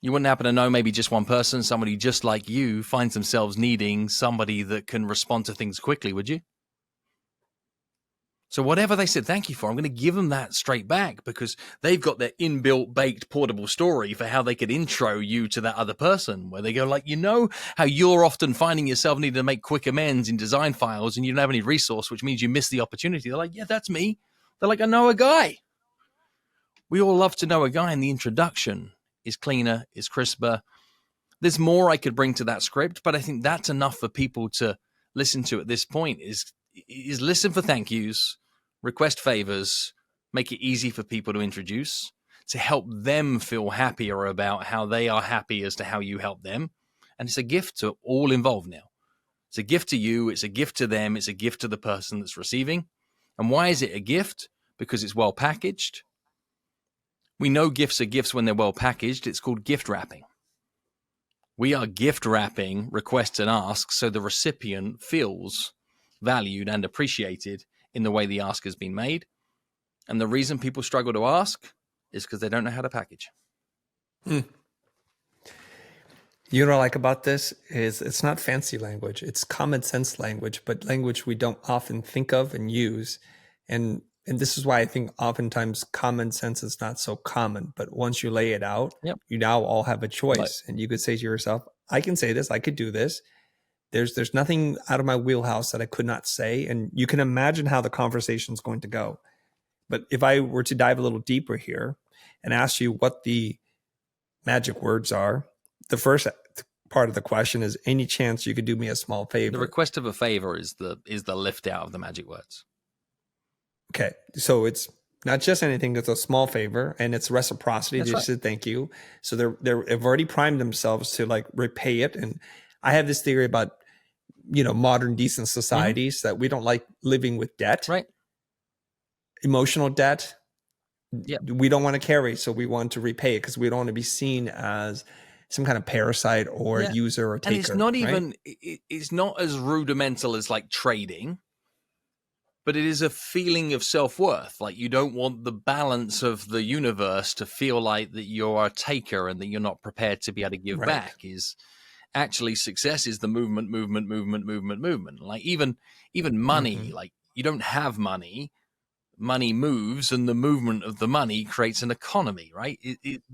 you wouldn't happen to know maybe just one person, somebody just like you finds themselves needing somebody that can respond to things quickly, would you? So whatever they said thank you for, I'm going to give them that straight back because they've got their inbuilt, baked, portable story for how they could intro you to that other person, where they go like, you know how you're often finding yourself needing to make quick amends in design files and you don't have any resource, which means you miss the opportunity. They're like, yeah, that's me. They're like, I know a guy. We all love to know a guy, and the introduction is cleaner, is crisper. There's more I could bring to that script, but I think that's enough for people to listen to at this point is listen for thank yous, request favors, make it easy for people to introduce. to help them feel happier about how they are happy as to how you help them. And it's a gift to all involved now. It's a gift to you. It's a gift to them. It's a gift to the person that's receiving. And why is it a gift? Because it's well packaged. We know gifts are gifts when they're well packaged. It's called gift wrapping. We are gift wrapping requests and asks so the recipient feels valued and appreciated in the way the ask has been made. And the reason people struggle to ask is because they don't know how to package. You know what I like about this is it's not fancy language. It's common sense language, but language we don't often think of and use. And this is why I think oftentimes common sense is not so common. But once you lay it out, you now all have a choice. Right. And you could say to yourself, I can say this, I could do this. There's nothing out of my wheelhouse that I could not say. And you can imagine how the conversation is going to go. But if I were to dive a little deeper here and ask you what the magic words are, the first part of the question is, any chance you could do me a small favor? The request of a favor is the lift out of the magic words. Okay. So it's not just anything, it's a small favor, and it's reciprocity. They said thank you. So they've already primed themselves to like repay it. And I have this theory about, modern decent societies that we don't like living with debt. Right. Emotional debt, we don't want to carry, so we want to repay it because we don't want to be seen as some kind of parasite or user or taker. And it's not even, it's not as rudimental as like trading, but it is a feeling of self-worth. Like you don't want the balance of the universe to feel like that you're a taker and that you're not prepared to be able to give back. Is actually success is the movement. Like even money, like you don't have money. Money moves, and the movement of the money creates an economy, right?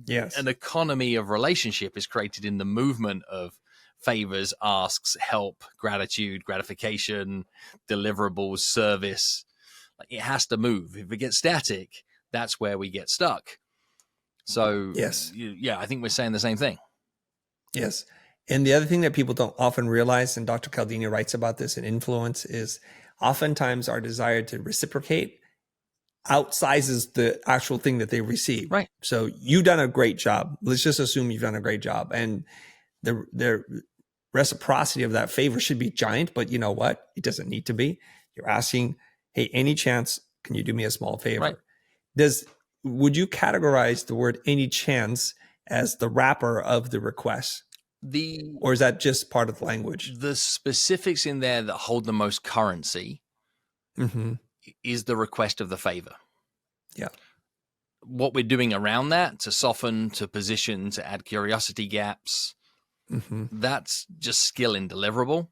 Yes. An economy of relationship is created in the movement of favors, asks, help, gratitude, gratification, deliverables, service. Like it has to move. If it gets static, that's where we get stuck. So, yes. I think we're saying the same thing. Yes. And the other thing that people don't often realize, and Dr. Cialdini writes about this in Influence, is oftentimes our desire to reciprocate outsizes the actual thing that they receive. Right. So you've done a great job. Let's just assume you've done a great job. And the reciprocity of that favor should be giant, but you know what? It doesn't need to be. You're asking, hey, any chance, can you do me a small favor? Right. Would you categorize the word any chance as the wrapper of the request? Or is that just part of the language? The specifics in there that hold the most currency is the request of the favor. Yeah. What we're doing around that to soften, to position, to add curiosity gaps, that's just skill in deliverable.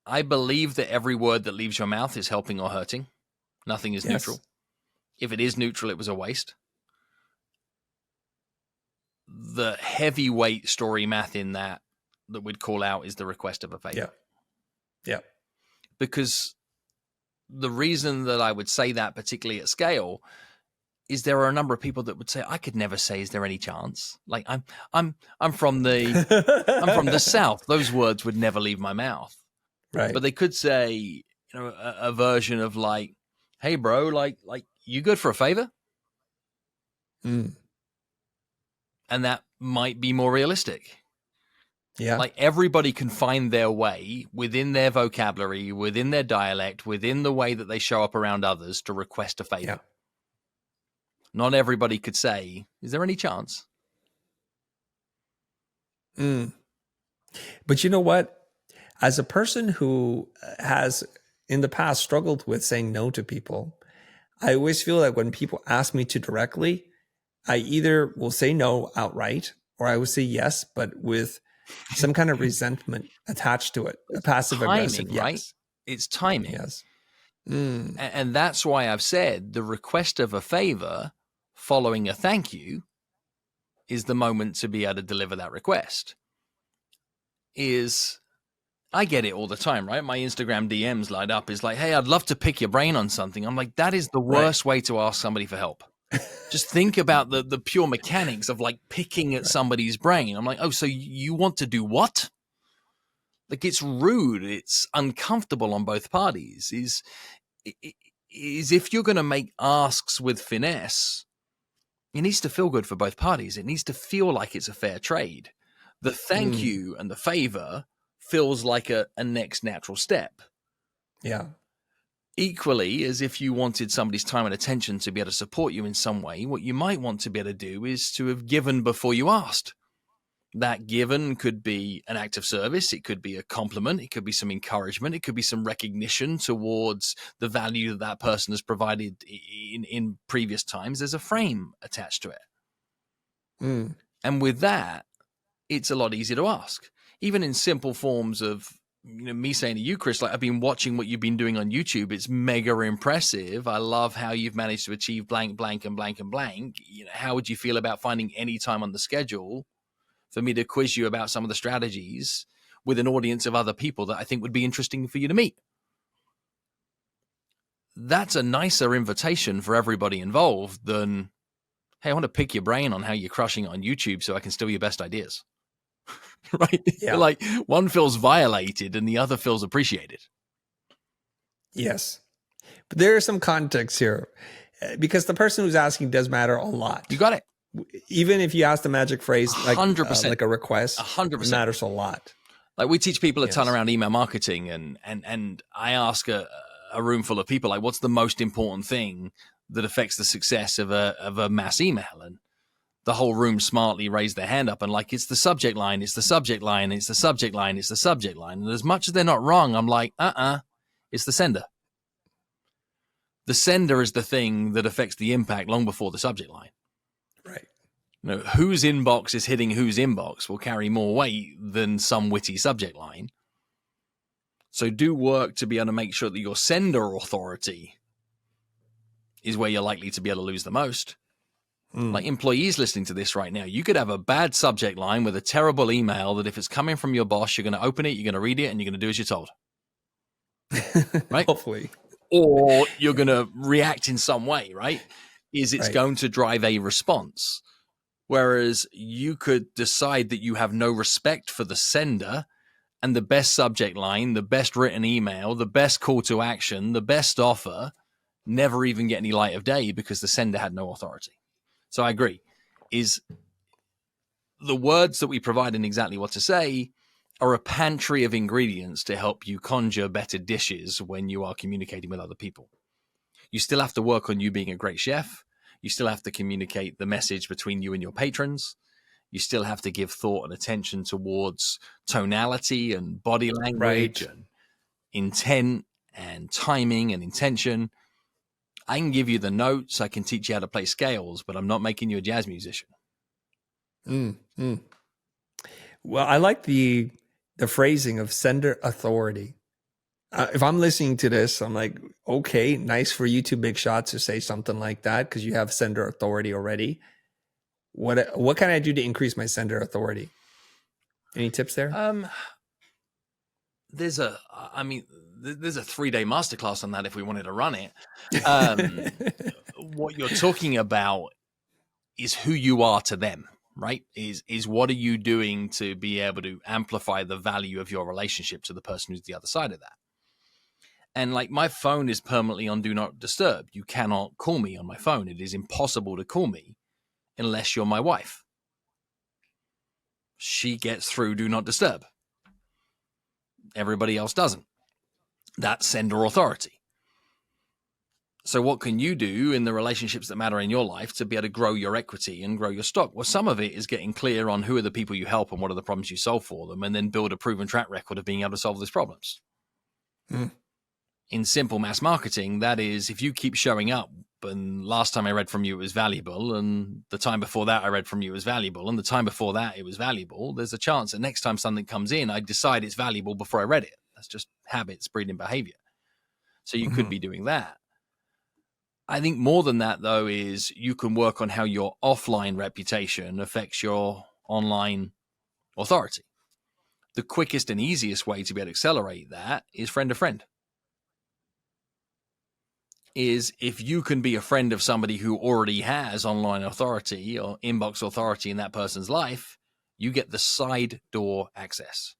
I believe that every word that leaves your mouth is helping or hurting. Nothing is neutral. If it is neutral, it was a waste. The heavyweight story math in that we'd call out is the request of a favor. Yeah. Because the reason that I would say that, particularly at scale, is there are a number of people that would say, I could never say, is there any chance? Like I'm from the South. Those words would never leave my mouth. Right. But they could say, a version of like, hey bro, like you good for a favor? And that might be more realistic. Yeah. Like everybody can find their way within their vocabulary, within their dialect, within the way that they show up around others to request a favor. Yeah. Not everybody could say, is there any chance? But you know what? As a person who has in the past struggled with saying no to people, I always feel like when people ask me to directly, I either will say no outright or I will say yes, but with some kind of resentment attached to it. A passive aggressive yes. Right? It's timing. Yes. And that's why I've said the request of a favor following a thank you is the moment to be able to deliver that request. I get it all the time, right? My Instagram DMs light up is like, hey, I'd love to pick your brain on something. I'm like, that is the worst way to ask somebody for help. Just think about the pure mechanics of like picking at somebody's brain. I'm like, oh, so you want to do what? Like it's rude. It's uncomfortable on both parties. Is if you're going to make asks with finesse, it needs to feel good for both parties. It needs to feel like it's a fair trade. The thank you and the favor feels like a next natural step. Yeah. Equally, as if you wanted somebody's time and attention to be able to support you in some way, what you might want to be able to do is to have given before you asked. That given could be an act of service. It could be a compliment. It could be some encouragement. It could be some recognition towards the value that person has provided in previous times. There's a frame attached to it. And with that, it's a lot easier to ask. Even in simple forms of, me saying to you, Chris, like, I've been watching what you've been doing on YouTube. It's mega impressive. I love how you've managed to achieve blank, blank, and blank, and blank. How would you feel about finding any time on the schedule for me to quiz you about some of the strategies with an audience of other people that I think would be interesting for you to meet? That's a nicer invitation for everybody involved than, hey, I want to pick your brain on how you're crushing it on YouTube so I can steal your best ideas. Right? Yeah. Like, one feels violated and the other feels appreciated. Yes. But there is some context here, because the person who's asking does matter a lot. You got it. Even if you ask the magic phrase, like 100%, like a request, 100%, it matters a lot. Like, we teach people a ton around email marketing, and I ask a room full of people, like, what's the most important thing that affects the success of a mass email? And the whole room smartly raised their hand up and like, it's the subject line, it's the subject line, it's the subject line, it's the subject line. And as much as they're not wrong, I'm like, it's the sender. The sender is the thing that affects the impact long before the subject line. Right. Whose inbox is hitting whose inbox will carry more weight than some witty subject line. So do work to be able to make sure that your sender authority is where you're likely to be able to lose the most. Like, employees listening to this right now, you could have a bad subject line with a terrible email that if it's coming from your boss, you're going to open it, you're going to read it, and you're going to do as you're told. Right? Hopefully. Or you're going to react in some way, right? It's going to drive a response. Whereas you could decide that you have no respect for the sender, and the best subject line, the best written email, the best call to action, the best offer never even get any light of day because the sender had no authority. So I agree, is the words that we provide in Exactly What to Say are a pantry of ingredients to help you conjure better dishes when you are communicating with other people. You still have to work on you being a great chef. You still have to communicate the message between you and your patrons. You still have to give thought and attention towards tonality and body language and intent and timing and intention. I can give you the notes. I can teach you how to play scales, but I'm not making you a jazz musician. Well, I like the phrasing of sender authority. If I'm listening to this, I'm like, okay, nice for you two big shots to say something like that because you have sender authority already. What can I do to increase my sender authority? Any tips there? There's a 3-day masterclass on that if we wanted to run it. What you're talking about is who you are to them, right? Is what are you doing to be able to amplify the value of your relationship to the person who's the other side of that? And like, my phone is permanently on Do Not Disturb. You cannot call me on my phone. It is impossible to call me unless you're my wife. She gets through Do Not Disturb. Everybody else doesn't. That's sender authority. So what can you do in the relationships that matter in your life to be able to grow your equity and grow your stock? Well, some of it is getting clear on who are the people you help and what are the problems you solve for them, and then build a proven track record of being able to solve those problems. In simple mass marketing, that is, if you keep showing up, and last time I read from you, it was valuable, and the time before that I read from you, it was valuable, and the time before that, it was valuable, there's a chance that next time something comes in, I decide it's valuable before I read it. That's just habits breeding behavior. So you could be doing that. I think more than that, though, is you can work on how your offline reputation affects your online authority. The quickest and easiest way to be able to accelerate that is friend to friend. Is if you can be a friend of somebody who already has online authority or inbox authority in that person's life, you get the side door access.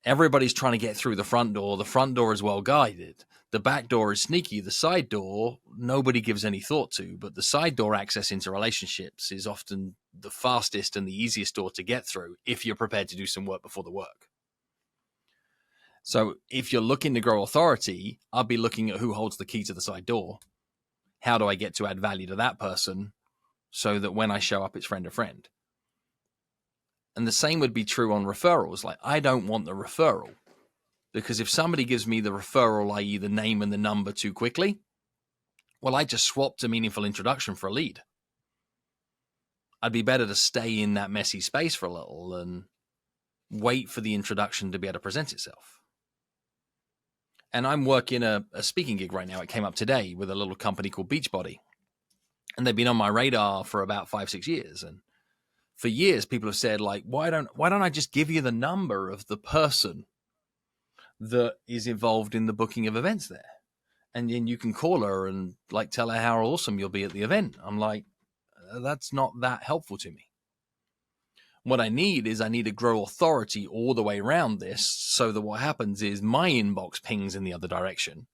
Everybody's trying to get through the front door. The front door is well guided. The back door is sneaky. The side door, nobody gives any thought to, but the side door access into relationships is often the fastest and the easiest door to get through if you're prepared to do some work before the work. So if you're looking to grow authority, I'll be looking at who holds the key to the side door. How do I get to add value to that person so that when I show up, it's friend to friend? And the same would be true on referrals. Like, I don't want the referral, because if somebody gives me the referral, i.e. the name and the number, too quickly, well, I just swapped a meaningful introduction for a lead. I'd be better to stay in that messy space for a little and wait for the introduction to be able to present itself. And I'm working a speaking gig right now. It came up today with a little company called Beachbody. And they've been on my radar for about 5-6 years. And for years, people have said, like, why don't I just give you the number of the person that is involved in the booking of events there? And then you can call her and like tell her how awesome you'll be at the event. I'm like, that's not that helpful to me. What I need to grow authority all the way around this, so that what happens is my inbox pings in the other direction.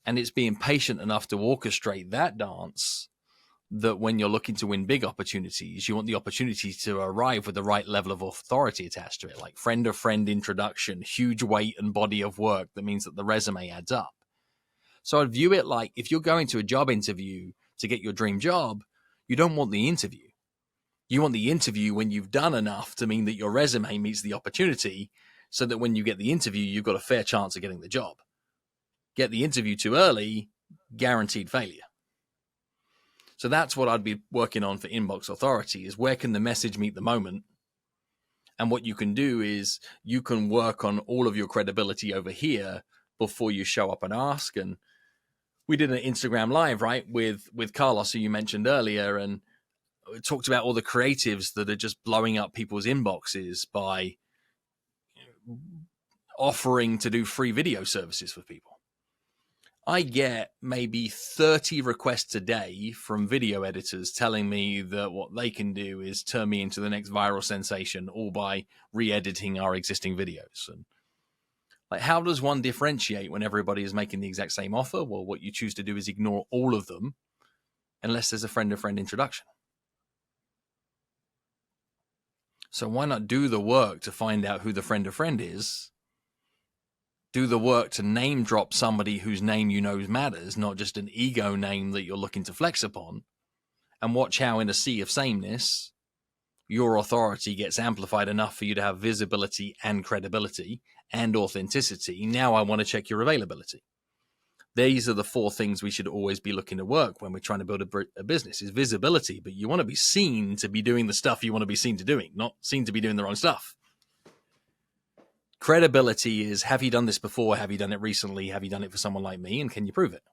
And it's being patient enough to orchestrate that dance, that when you're looking to win big opportunities, you want the opportunity to arrive with the right level of authority attached to it, like friend of friend introduction, huge weight and body of work that means that the resume adds up. So I'd view it like, if you're going to a job interview to get your dream job, you don't want the interview. You want the interview when you've done enough to mean that your resume meets the opportunity, so that when you get the interview, you've got a fair chance of getting the job. Get the interview too early, guaranteed failure. So that's what I'd be working on for inbox authority, is where can the message meet the moment? And what you can do is you can work on all of your credibility over here before you show up and ask. And we did an Instagram live, right, with Carlos, who you mentioned earlier, and it talked about all the creatives that are just blowing up people's inboxes by offering to do free video services for people. I get maybe 30 requests a day from video editors telling me that what they can do is turn me into the next viral sensation, all by re-editing our existing videos. And like, how does one differentiate when everybody is making the exact same offer? Well, what you choose to do is ignore all of them unless there's a friend-to-friend introduction. So why not do the work to find out who the friend-to-friend is? Do the work to name drop somebody whose name you know matters, not just an ego name that you're looking to flex upon. And watch how, in a sea of sameness, your authority gets amplified enough for you to have visibility and credibility and authenticity. Now I want to check your availability. These are the 4 things we should always be looking to work when we're trying to build a business, is visibility. But you want to be seen to be doing the stuff you want to be seen to doing, not seen to be doing the wrong stuff. Credibility is, have you done this before? Have you done it recently? Have you done it for someone like me? And can you prove it?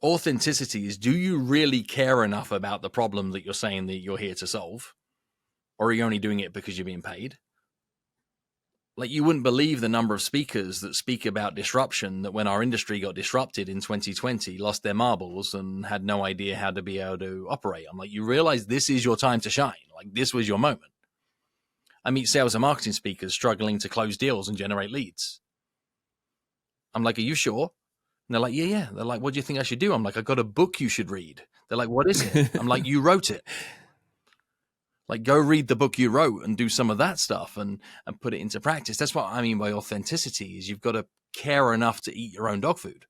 Authenticity is, do you really care enough about the problem that you're saying that you're here to solve? Or are you only doing it because you're being paid? Like, you wouldn't believe the number of speakers that speak about disruption, that when our industry got disrupted in 2020, lost their marbles and had no idea how to be able to operate. I'm like, you realize this is your time to shine. Like, this was your moment. I meet sales and marketing speakers struggling to close deals and generate leads. I'm like, are you sure? And they're like, yeah. They're like, what do you think I should do? I'm like, I got a book you should read. They're like, what is it? I'm like, you wrote it. Like, go read the book you wrote and do some of that stuff and put it into practice. That's what I mean by authenticity, is you've got to care enough to eat your own dog food,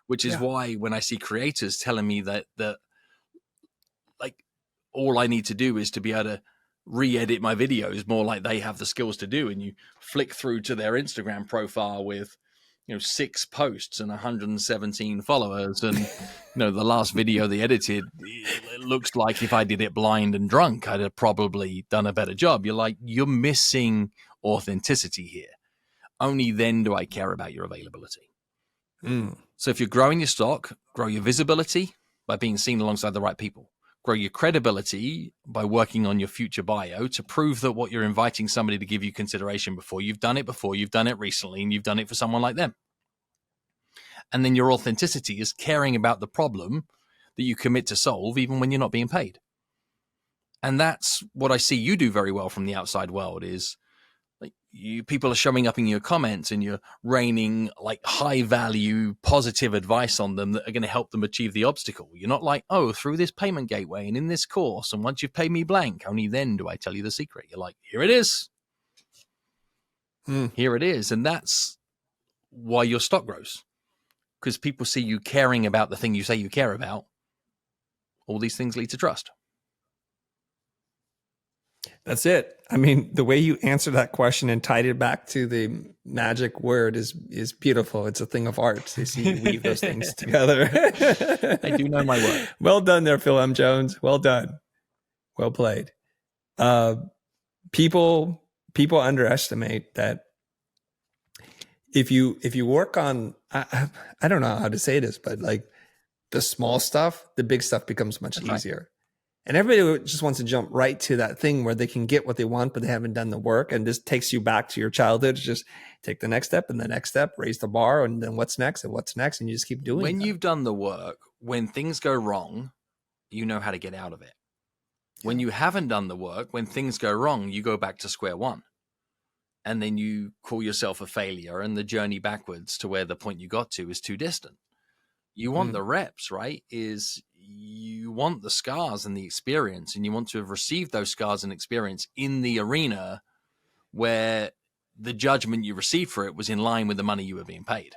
which is why when I see creators telling me that like, all I need to do is to be able to re-edit my videos more like they have the skills to do. And you flick through to their Instagram profile with, 6 posts and 117 followers. And, the last video they edited, it looks like if I did it blind and drunk, I'd have probably done a better job. You're like, you're missing authenticity here. Only then do I care about your availability. So if you're growing your stock, grow your visibility by being seen alongside the right people. Grow your credibility by working on your future bio to prove that what you're inviting somebody to give you consideration before, you've done it recently, and you've done it for someone like them. And then your authenticity is caring about the problem that you commit to solve, even when you're not being paid. And that's what I see you do very well from the outside world is like people are showing up in your comments and you're raining like high value, positive advice on them that are going to help them achieve the obstacle. You're not like, oh, through this payment gateway and in this course. And once you've paid me blank, only then do I tell you the secret. You're like, here it is. Here it is. And that's why your stock grows, because people see you caring about the thing you say you care about. All these things lead to trust. That's it. I mean, the way you answer that question and tied it back to the magic word is beautiful. It's a thing of art. They see you weave those things together. I do know my work. Well done there, Phil M. Jones. Well done. Well played. People underestimate that if you work on, I don't know how to say this, but like the small stuff, the big stuff becomes much easier. Right. And everybody just wants to jump right to that thing where they can get what they want, but they haven't done the work. And this takes you back to your childhood. Just take the next step and the next step, raise the bar, and then what's next and what's next. And you just keep doing it. When you've done the work, when things go wrong, you know how to get out of it. When you haven't done the work, when things go wrong, you go back to square one. And then you call yourself a failure, and the journey backwards to where the point you got to is too distant. You want the reps, right? You want the scars and the experience, and you want to have received those scars and experience in the arena where the judgment you received for it was in line with the money you were being paid.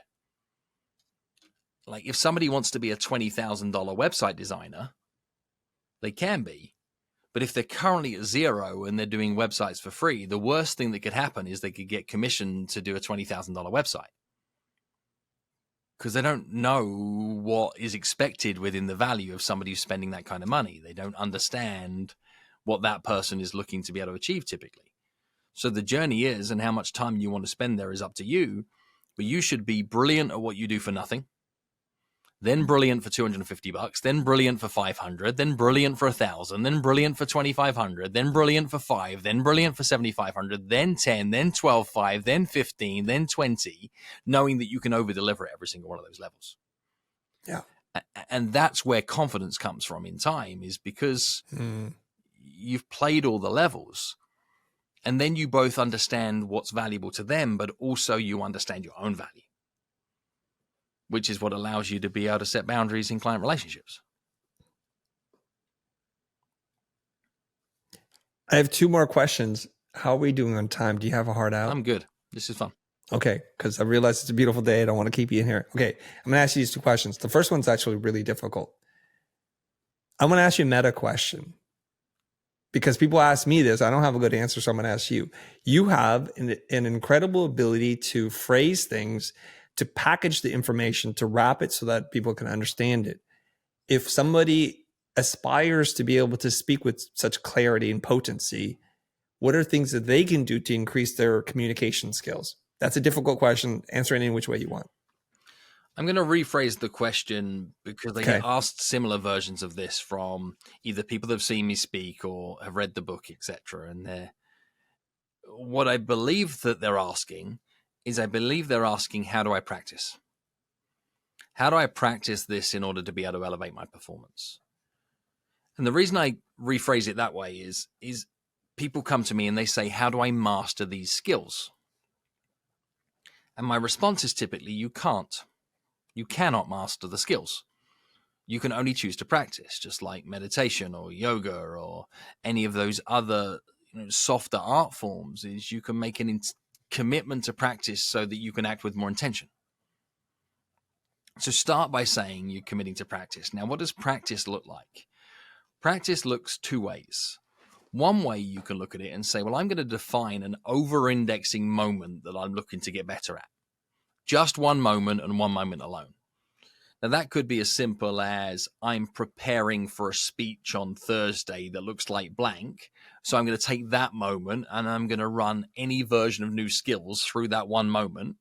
Like if somebody wants to be a $20,000 website designer, they can be. But if they're currently at zero and they're doing websites for free, the worst thing that could happen is they could get commissioned to do a $20,000 website. Because they don't know what is expected within the value of somebody who's spending that kind of money. They don't understand what that person is looking to be able to achieve typically. So the journey is, and how much time you want to spend there is up to you, but you should be brilliant at what you do for nothing, then brilliant for $250, then brilliant for $500, then brilliant for $1,000, then brilliant for $2,500, then brilliant for $5, then brilliant for $7,500, then $10, then $12,500, then $15, then $20, knowing that you can over-deliver at every single one of those levels. Yeah. And that's where confidence comes from in time, is because you've played all the levels, and then you both understand what's valuable to them, but also you understand your own value, which is what allows you to be able to set boundaries in client relationships. I have two more questions. How are we doing on time? Do you have a hard out? I'm good. This is fun. Okay, because I realize it's a beautiful day. I don't want to keep you in here. Okay, I'm going to ask you these two questions. The first one's actually really difficult. I'm going to ask you a meta question because people ask me this. I don't have a good answer, so I'm going to ask you. You have an incredible ability to phrase things, to package the information, to wrap it so that people can understand it. If somebody aspires to be able to speak with such clarity and potency, what are things that they can do to increase their communication skills? That's a difficult question. Answer it any which way you want. I'm going to rephrase the question because I get asked similar versions of this from either people that have seen me speak or have read the book, etc. And what I believe that they're asking is, I believe they're asking, how do I practice? How do I practice this in order to be able to elevate my performance? And the reason I rephrase it that way is people come to me and they say, how do I master these skills? And my response is typically, you can't. You cannot master the skills. You can only choose to practice, just like meditation or yoga or any of those other softer art forms. Is you can make an commitment to practice so that you can act with more intention. So start by saying you're committing to practice. Now, what does practice look like? Practice looks two ways. One way you can look at it and say, well, I'm going to define an over-indexing moment that I'm looking to get better at. Just one moment and one moment alone. Now, that could be as simple as I'm preparing for a speech on Thursday that looks like blank. So I'm going to take that moment and I'm going to run any version of new skills through that one moment.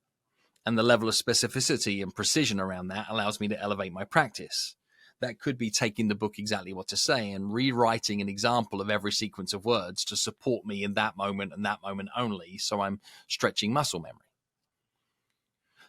And the level of specificity and precision around that allows me to elevate my practice. That could be taking the book Exactly What to Say and rewriting an example of every sequence of words to support me in that moment and that moment only. So I'm stretching muscle memory.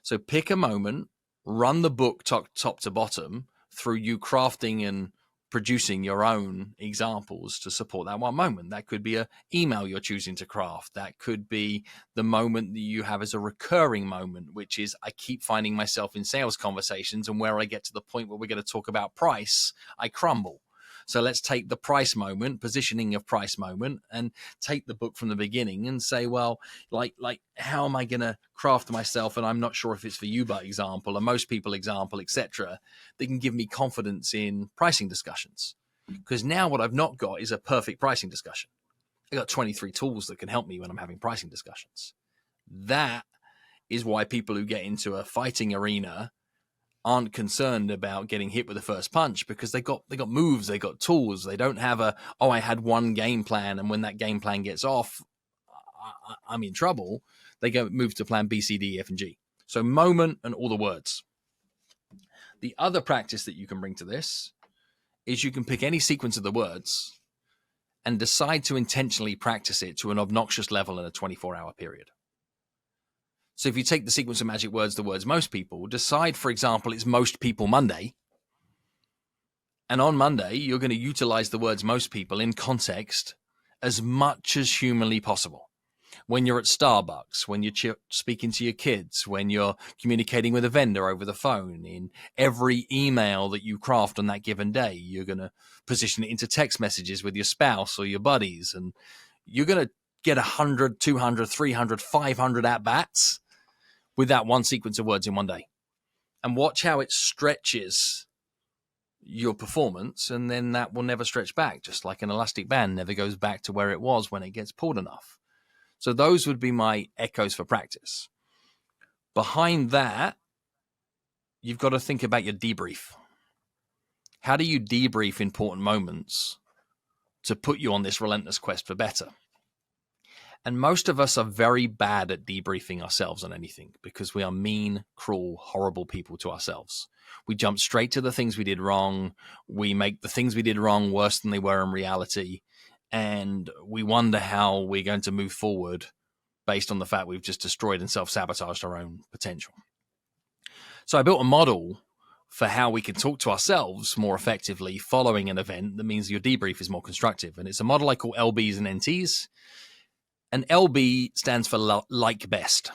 So pick a moment, run the book top to bottom through you crafting and producing your own examples to support that one moment. That could be an email you're choosing to craft. That could be the moment that you have as a recurring moment, which is I keep finding myself in sales conversations, and where I get to the point where we're going to talk about price, I crumble. So let's take the price moment, positioning of price moment, and take the book from the beginning and say, well, like how am I going to craft myself? And I'm not sure if it's for you, but example, or most people example, etc. They can give me confidence in pricing discussions. Because now what I've not got is a perfect pricing discussion. I got 23 tools that can help me when I'm having pricing discussions. That is why people who get into a fighting arena aren't concerned about getting hit with the first punch, because they got moves, they got tools. They don't have I had one game plan, and when that game plan gets off, I'm in trouble. They move to plan B, C, D, E, F, and G. So moment and all the words. The other practice that you can bring to this is you can pick any sequence of the words and decide to intentionally practice it to an obnoxious level in a 24-hour period. So if you take the sequence of magic words, the words most people, decide, for example, it's most people Monday. And on Monday, you're going to utilize the words most people in context as much as humanly possible. When you're at Starbucks, when you're speaking to your kids, when you're communicating with a vendor over the phone, in every email that you craft on that given day, you're going to position it into text messages with your spouse or your buddies. And you're going to get 100, 200, 300, 500 at-bats with that one sequence of words in one day, and watch how it stretches your performance. And then that will never stretch back, just like an elastic band never goes back to where it was when it gets pulled enough. So those would be my echoes for practice. Behind that, you've got to think about your debrief. How do you debrief important moments to put you on this relentless quest for better? And most of us are very bad at debriefing ourselves on anything, because we are mean, cruel, horrible people to ourselves. We jump straight to the things we did wrong. We make the things we did wrong worse than they were in reality. And we wonder how we're going to move forward based on the fact we've just destroyed and self-sabotaged our own potential. So I built a model for how we can talk to ourselves more effectively following an event that means your debrief is more constructive. And it's a model I call LBs and NTs. And LB stands for like best.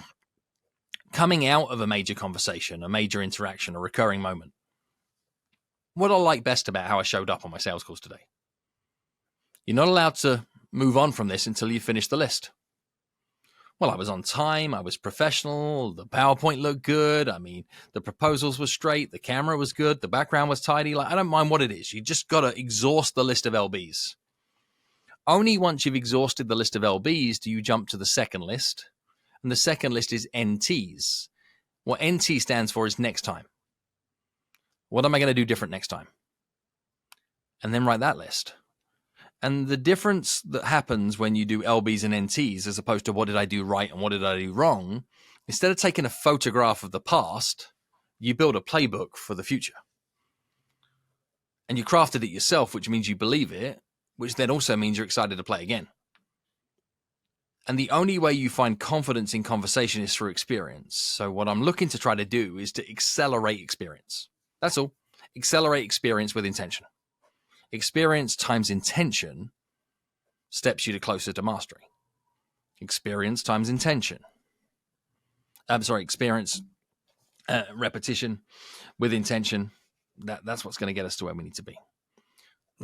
Coming out of a major conversation, a major interaction, a recurring moment. What I like best about how I showed up on my sales calls today? You're not allowed to move on from this until you finish the list. Well, I was on time. I was professional. The PowerPoint looked good. I mean, the proposals were straight. The camera was good. The background was tidy. I don't mind what it is. You just got to exhaust the list of LBs. Only once you've exhausted the list of LBs do you jump to the second list. And the second list is NTs. What NT stands for is next time. What am I going to do different next time? And then write that list. And the difference that happens when you do LBs and NTs, as opposed to what did I do right and what did I do wrong, instead of taking a photograph of the past, you build a playbook for the future. And you crafted it yourself, which means you believe it, which then also means you're excited to play again. And the only way you find confidence in conversation is through experience. So what I'm looking to try to do is to accelerate experience. That's all. Accelerate experience with intention. Experience times intention steps you closer to mastery. Experience times intention. Experience, repetition with intention. That's what's going to get us to where we need to be.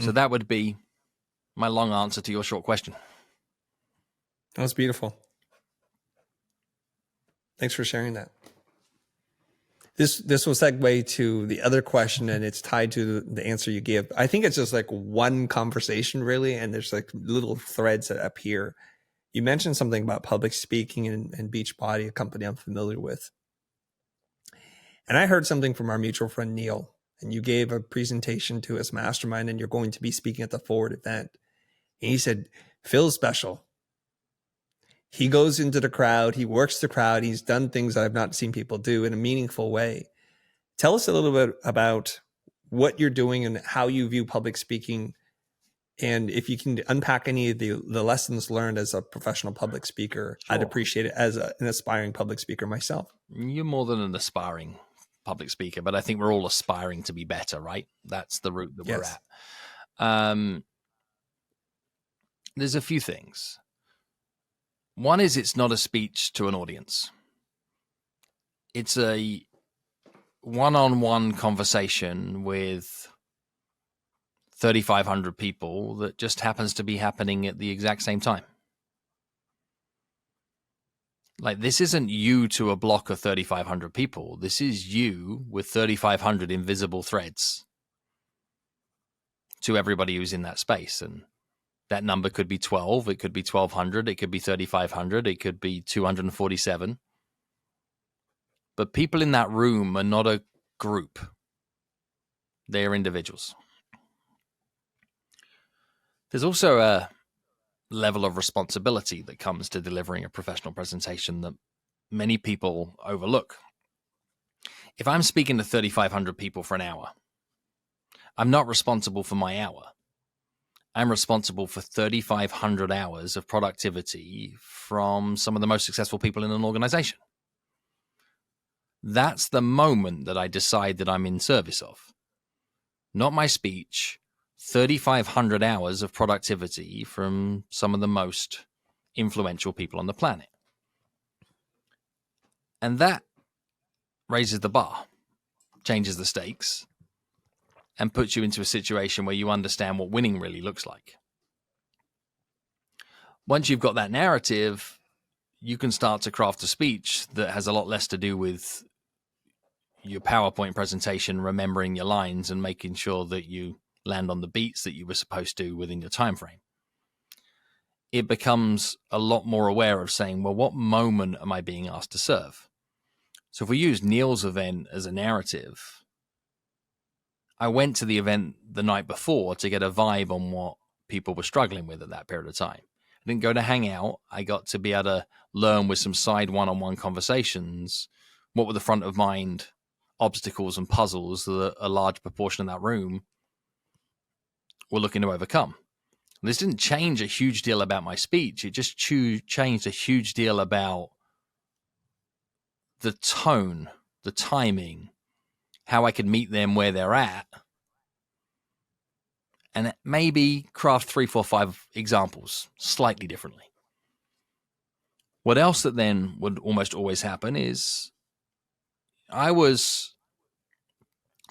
So that would be my long answer to your short question. That was beautiful. Thanks for sharing that. This will segue to the other question, and it's tied to the answer you gave. I think it's just like one conversation, really, and there's like little threads that appear. You mentioned something about public speaking and Beachbody, a company I'm familiar with. And I heard something from our mutual friend, Neil, and you gave a presentation to his mastermind, and you're going to be speaking at the Forward event. And he said, Phil's special. He goes into the crowd, he works the crowd, he's done things that I've not seen people do in a meaningful way. Tell us a little bit about what you're doing and how you view public speaking, and if you can unpack any of the lessons learned as a professional public speaker. Sure. I'd appreciate it as an aspiring public speaker myself. You're more than an aspiring public speaker, but I think we're all aspiring to be better, right? That's the route that we're at. There's a few things. One is it's not a speech to an audience. It's a one-on-one conversation with 3,500 people that just happens to be happening at the exact same time. Like, this isn't you to a block of 3,500 people. This is you with 3,500 invisible threads to everybody who's in that space. And that number could be 12, it could be 1,200, it could be 3,500, it could be 247. But people in that room are not a group. They are individuals. There's also a level of responsibility that comes to delivering a professional presentation that many people overlook. If I'm speaking to 3,500 people for an hour, I'm not responsible for my hour. I'm responsible for 3,500 hours of productivity from some of the most successful people in an organization. That's the moment that I decide that I'm in service of. Not my speech, 3,500 hours of productivity from some of the most influential people on the planet. And that raises the bar, changes the stakes, and puts you into a situation where you understand what winning really looks like. Once you've got that narrative, you can start to craft a speech that has a lot less to do with your PowerPoint presentation, remembering your lines and making sure that you land on the beats that you were supposed to within your time frame. It becomes a lot more aware of saying, well, what moment am I being asked to serve? So if we use Neil's event as a narrative, I went to the event the night before to get a vibe on what people were struggling with at that period of time. I didn't go to hang out. I got to be able to learn with some side one-on-one conversations what were the front of mind obstacles and puzzles that a large proportion of that room were looking to overcome. And this didn't change a huge deal about my speech. It just changed a huge deal about the tone, the timing, how I could meet them where they're at, and maybe craft 3, 4, 5 examples slightly differently. What else that then would almost always happen is I was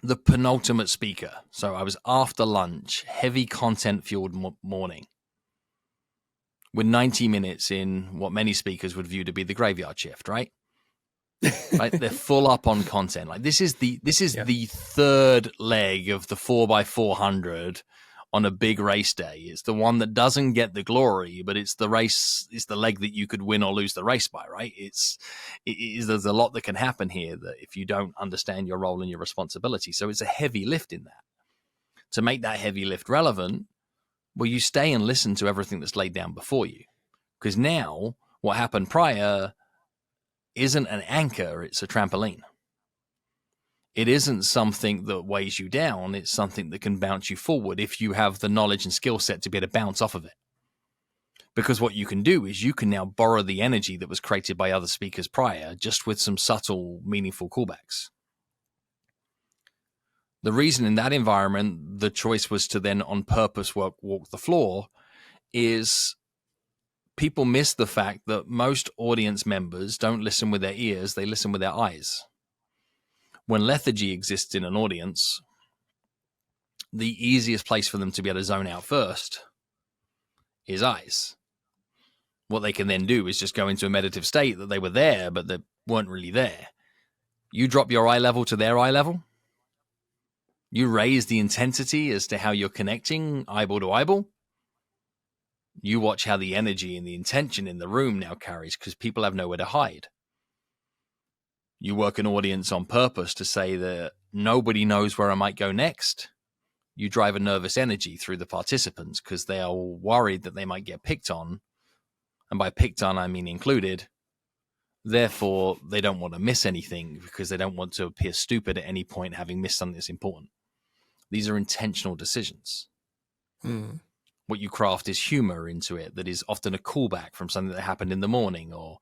the penultimate speaker. So I was after lunch, heavy content-fueled morning, with 90 minutes in what many speakers would view to be the graveyard shift, right? Right? They're full up on content. Like this is the third leg of the 4x400 on a big race day. It's the one that doesn't get the glory, but it's the race, it's the leg that you could win or lose the race by, right? There's a lot that can happen here that if you don't understand your role and your responsibility. So it's a heavy lift in that. To make that heavy lift relevant, well, you stay and listen to everything that's laid down before you. Because now what happened prior isn't an anchor, it's a trampoline. It isn't something that weighs you down. It's something that can bounce you forward if you have the knowledge and skill set to be able to bounce off of it. Because what you can do is you can now borrow the energy that was created by other speakers prior, just with some subtle, meaningful callbacks. The reason in that environment, the choice was to then on purpose walk the floor is people miss the fact that most audience members don't listen with their ears, they listen with their eyes. When lethargy exists in an audience, the easiest place for them to be able to zone out first is eyes. What they can then do is just go into a meditative state that they were there, but they weren't really there. You drop your eye level to their eye level. You raise the intensity as to how you're connecting eyeball to eyeball. You watch how the energy and the intention in the room now carries because people have nowhere to hide. You work an audience on purpose to say that nobody knows where I might go next. You drive a nervous energy through the participants because they are worried that they might get picked on. And by picked on, I mean included. Therefore, they don't want to miss anything because they don't want to appear stupid at any point having missed something that's important. These are intentional decisions. What you craft is humor into it that is often a callback from something that happened in the morning or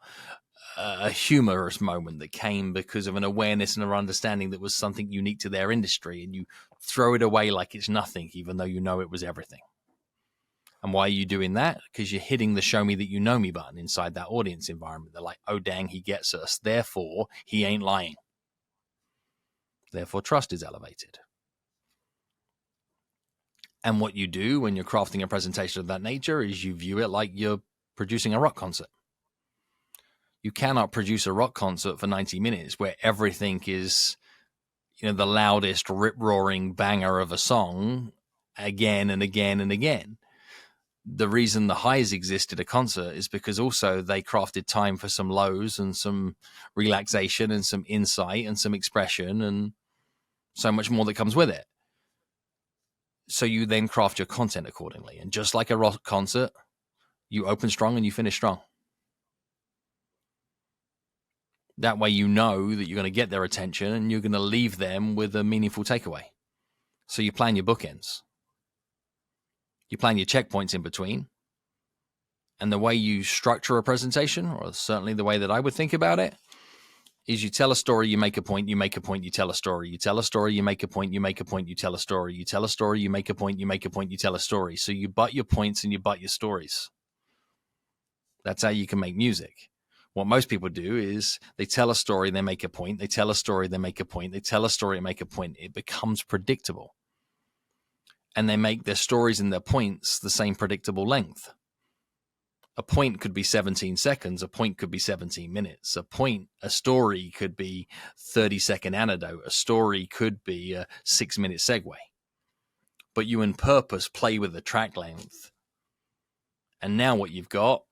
a humorous moment that came because of an awareness and an understanding that was something unique to their industry, and you throw it away like it's nothing, even though you know it was everything. And why are you doing that? Because you're hitting the show me that you know me button inside that audience environment. They're like, oh, dang, he gets us. Therefore, he ain't lying. Therefore, trust is elevated. And what you do when you're crafting a presentation of that nature is you view it like you're producing a rock concert. You cannot produce a rock concert for 90 minutes where everything is, the loudest rip-roaring banger of a song again and again and again. The reason the highs exist at a concert is because also they crafted time for some lows and some relaxation and some insight and some expression and so much more that comes with it. So you then craft your content accordingly. And just like a rock concert, you open strong and you finish strong. That way you know that you're going to get their attention and you're going to leave them with a meaningful takeaway. So you plan your bookends. You plan your checkpoints in between. And the way you structure a presentation, or certainly the way that I would think about it, is you tell a story, you make a point, you make a point, you tell a story. You tell a story, you make a point, you make a point, you tell a story. You tell a story, you make a point, you make a point, you tell a story. So you butt your points and you butt your stories. That's how you can make music. What most people do is they tell a story, they make a point. They tell a story, they make a point. They tell a story and make a point. It becomes predictable. And they make their stories and their points the same predictable length. A point could be 17 seconds. A point could be 17 minutes. A story could be 30-second anecdote. A story could be a 6-minute segue. But you in purpose play with the track length. And now what you've got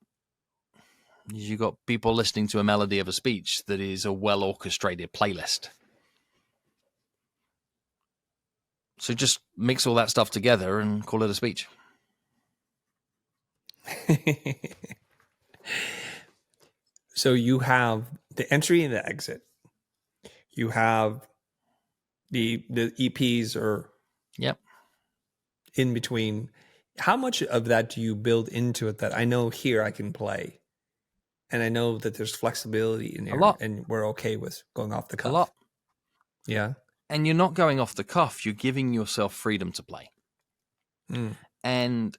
is you've got people listening to a melody of a speech that is a well-orchestrated playlist. So just mix all that stuff together and call it a speech. So you have the entry and the exit. You have the EPs or in between. How much of that do you build into it that I know here I can play? And I know that there's flexibility in there. A lot. And we're okay with going off the cuff. A lot. Yeah. And you're not going off the cuff. You're giving yourself freedom to play. And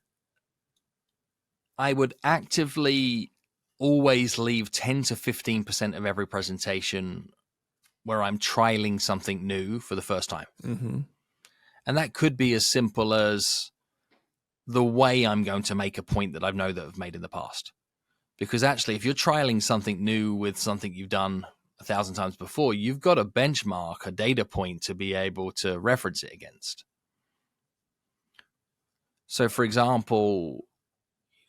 I would actively always leave 10 to 15% of every presentation where I'm trialing something new for the first time. Mm-hmm. And that could be as simple as the way I'm going to make a point that I know that I've made in the past. Because actually, if you're trialing something new with something you've done 1,000 times before, you've got a benchmark, a data point to be able to reference it against. So, for example,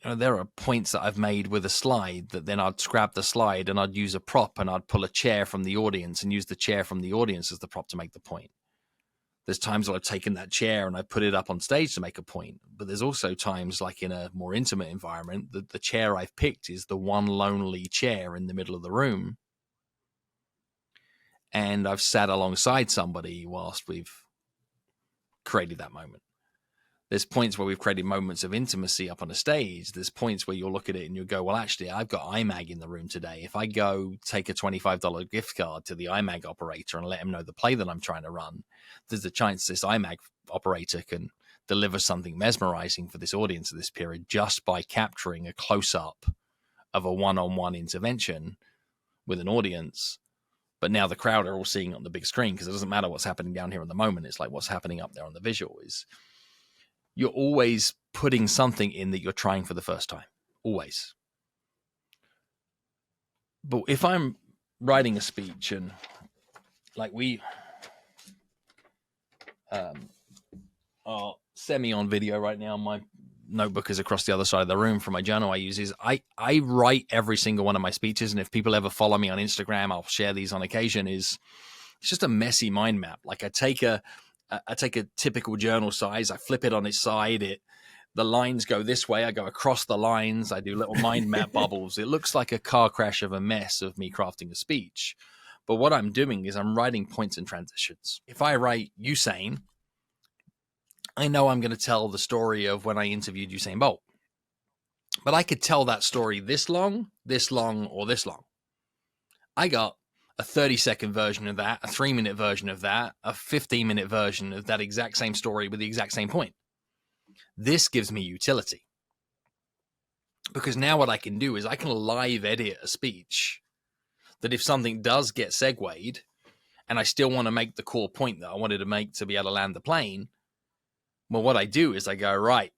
there are points that I've made with a slide that then I'd scrap the slide and I'd use a prop and I'd pull a chair from the audience and use the chair from the audience as the prop to make the point. There's times where I've taken that chair and I put it up on stage to make a point. But there's also times, like in a more intimate environment, that the chair I've picked is the one lonely chair in the middle of the room. And I've sat alongside somebody whilst we've created that moment. There's points where we've created moments of intimacy up on a stage. There's points where you'll look at it and you'll go, well, actually, I've got IMAG in the room today. If I go take a $25 gift card to the IMAG operator and let him know the play that I'm trying to run, there's a chance this IMAG operator can deliver something mesmerizing for this audience at this period just by capturing a close-up of a one-on-one intervention with an audience. But now the crowd are all seeing it on the big screen because it doesn't matter what's happening down here in the moment. It's like what's happening up there on the visual is you're always putting something in that you're trying for the first time. Always. But if I'm writing a speech and like we are semi on video right now, my notebook is across the other side of the room from my journal I use is I write every single one of my speeches. And if people ever follow me on Instagram, I'll share these on occasion. It's just a messy mind map. Like I take a typical journal size, I flip it on its side, the lines go this way, I go across the lines, I do little mind map bubbles. It looks like a car crash of a mess of me crafting a speech. But what I'm doing is I'm writing points and transitions. If I write Usain, I know I'm going to tell the story of when I interviewed Usain Bolt. But I could tell that story this long, or this long. I got a 30-second version of that, a 3-minute version of that, a 15-minute version of that exact same story with the exact same point. This gives me utility. Because now what I can do is I can live edit a speech that if something does get segued and I still want to make the core point that I wanted to make to be able to land the plane, well, what I do is I go, right,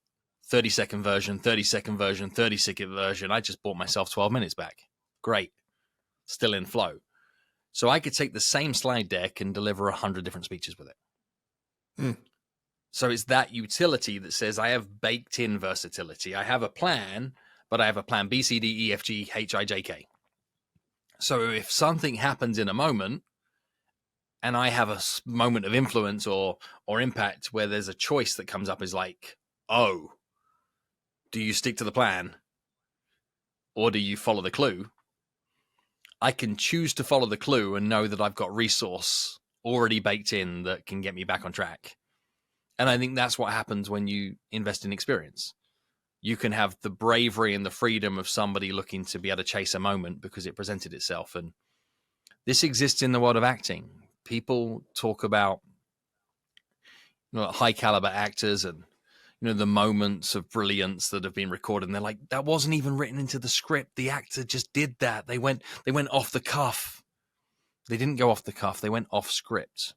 30-second version, 30-second version, 30-second version. I just bought myself 12 minutes back. Great. Still in flow. So I could take the same slide deck and deliver 100 different speeches with it. Mm. So it's that utility that says I have baked in versatility. I have a plan, but I have a plan B, C, D, E, F, G, H, I, J, K. So if something happens in a moment and I have a moment of influence or impact where there's a choice that comes up is like, oh, do you stick to the plan or do you follow the clue? I can choose to follow the clue and know that I've got resource already baked in that can get me back on track. And I think that's what happens when you invest in experience. You can have the bravery and the freedom of somebody looking to be able to chase a moment because it presented itself. And this exists in the world of acting. People talk about high caliber actors and the moments of brilliance that have been recorded. And they're like, that wasn't even written into the script. The actor just did that. They went off the cuff. They didn't go off the cuff. They went off script.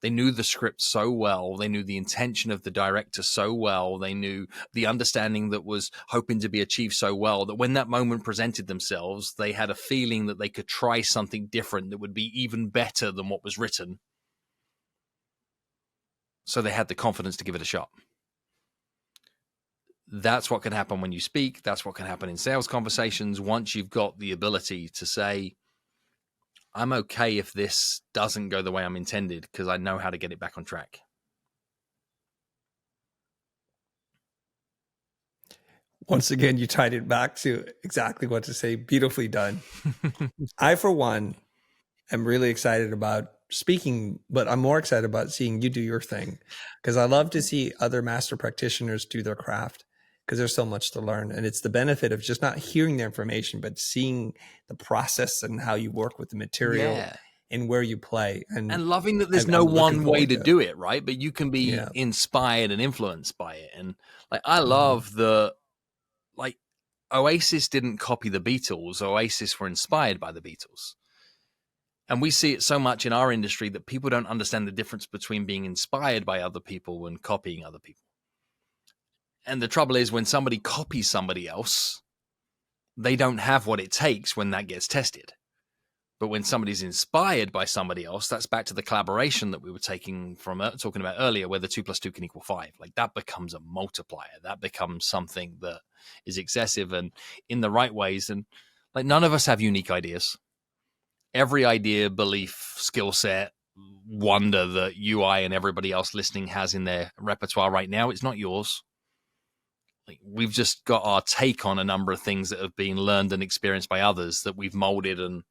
They knew the script so well. They knew the intention of the director so well. They knew the understanding that was hoping to be achieved so well that when that moment presented themselves, they had a feeling that they could try something different that would be even better than what was written. So they had the confidence to give it a shot. That's what can happen when you speak. That's what can happen in sales conversations. Once you've got the ability to say, I'm okay if this doesn't go the way I'm intended because I know how to get it back on track. Once again, you tied it back to exactly what to say. Beautifully done. I, for one, am really excited about speaking, but I'm more excited about seeing you do your thing because I love to see other master practitioners do their craft because there's so much to learn. And it's the benefit of just not hearing the information, but seeing the process and how you work with the material and where you play. And loving that there's no one way to do it, right? But you can be inspired and influenced by it. And I love Oasis didn't copy the Beatles. Oasis were inspired by the Beatles. And we see it so much in our industry that people don't understand the difference between being inspired by other people and copying other people. And the trouble is when somebody copies somebody else, they don't have what it takes when that gets tested. But when somebody's inspired by somebody else, that's back to the collaboration that we were talking about earlier, where the 2 + 2 can equal 5. That becomes a multiplier. That becomes something that is excessive and in the right ways. And none of us have unique ideas. Every idea, belief, skill set, wonder that UI and everybody else listening has in their repertoire right now, it's not yours. We've just got our take on a number of things that have been learned and experienced by others that we've molded and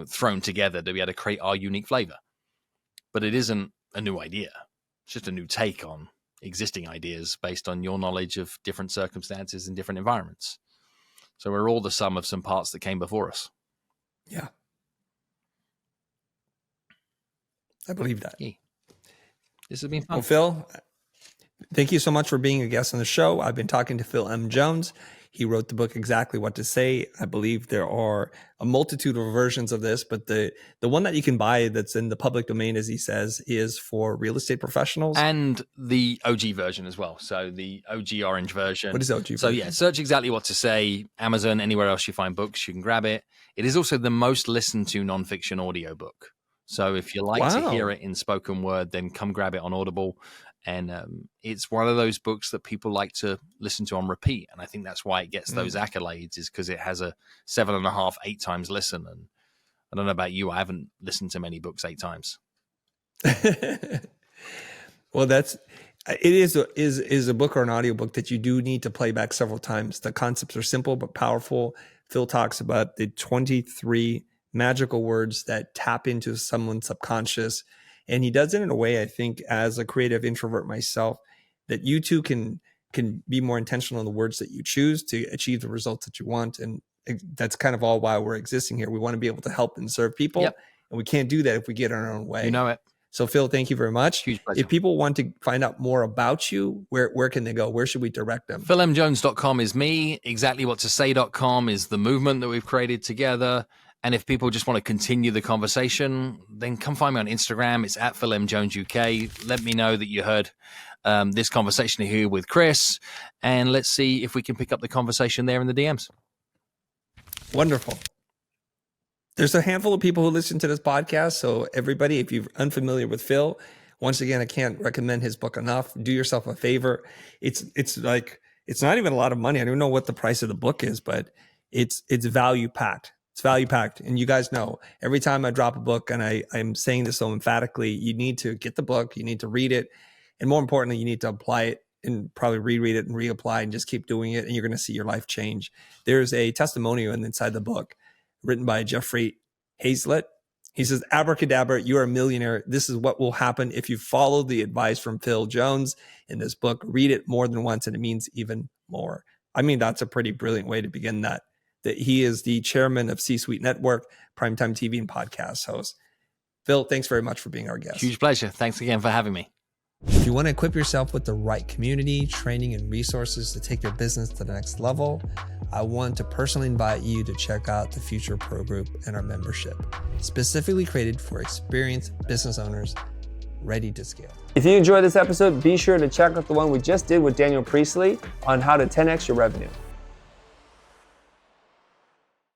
thrown together to be able to create our unique flavor. But it isn't a new idea. It's just a new take on existing ideas based on your knowledge of different circumstances and different environments. So we're all the sum of some parts that came before us. Yeah. I believe that. Yeah. This has been fun. Well, Phil, thank you so much for being a guest on the show. I've been talking to Phil M. Jones. He wrote the book, Exactly What to Say. I believe there are a multitude of versions of this, but the one that you can buy that's in the public domain, as he says, is for real estate professionals. And the OG version as well. So the OG orange version. What is OG version? So yeah, search Exactly What to Say, Amazon, anywhere else you find books, you can grab it. It is also the most listened to nonfiction audiobook. So if you like to hear it in spoken word, then come grab it on Audible. And it's one of those books that people like to listen to on repeat. And I think that's why it gets those accolades, is because it has a 7.5, 8 times listen. And I don't know about you, I haven't listened to many books 8 times. Well, it is a book or an audiobook that you do need to play back several times. The concepts are simple but powerful. Phil talks about the 23 magical words that tap into someone's subconscious. And he does it in a way, I think, as a creative introvert myself, that you too can be more intentional in the words that you choose to achieve the results that you want. And That's kind of all why we're existing here. We want to be able to help and serve people. Yep. And we can't do that if we get in our own way. You know it. So Phil, thank you very much. Huge pleasure. If people want to find out more about you, where can they go? Where should we direct them? PhilMJones.com is me. ExactlyWhatToSay.com is the movement that we've created together. And if people just want to continue the conversation, then come find me on Instagram. It's at PhilMJonesUK. Let me know that you heard this conversation here with Chris. And let's see if we can pick up the conversation there in the DMs. Wonderful. There's a handful of people who listen to this podcast. So everybody, if you're unfamiliar with Phil, once again, I can't recommend his book enough. Do yourself a favor. It's not even a lot of money. I don't know what the price of the book is, but it's value packed. It's value packed. And you guys know, every time I drop a book, and I'm saying this so emphatically, you need to get the book, you need to read it. And more importantly, you need to apply it and probably reread it and reapply and just keep doing it. And you're going to see your life change. There's a testimonial inside the book written by Jeffrey Hazlett. He says, abracadabra, you're a millionaire. This is what will happen if you follow the advice from Phil Jones in this book. Read it more than once, and it means even more. I mean, that's a pretty brilliant way to begin that he is the chairman of C-Suite Network, primetime TV and podcast host. Phil, thanks very much for being our guest. Huge pleasure. Thanks again for having me. If you want to equip yourself with the right community, training, and resources to take your business to the next level, I want to personally invite you to check out the Futur Pro Group and our membership, specifically created for experienced business owners ready to scale. If you enjoyed this episode, be sure to check out the one we just did with Daniel Priestley on how to 10x your revenue.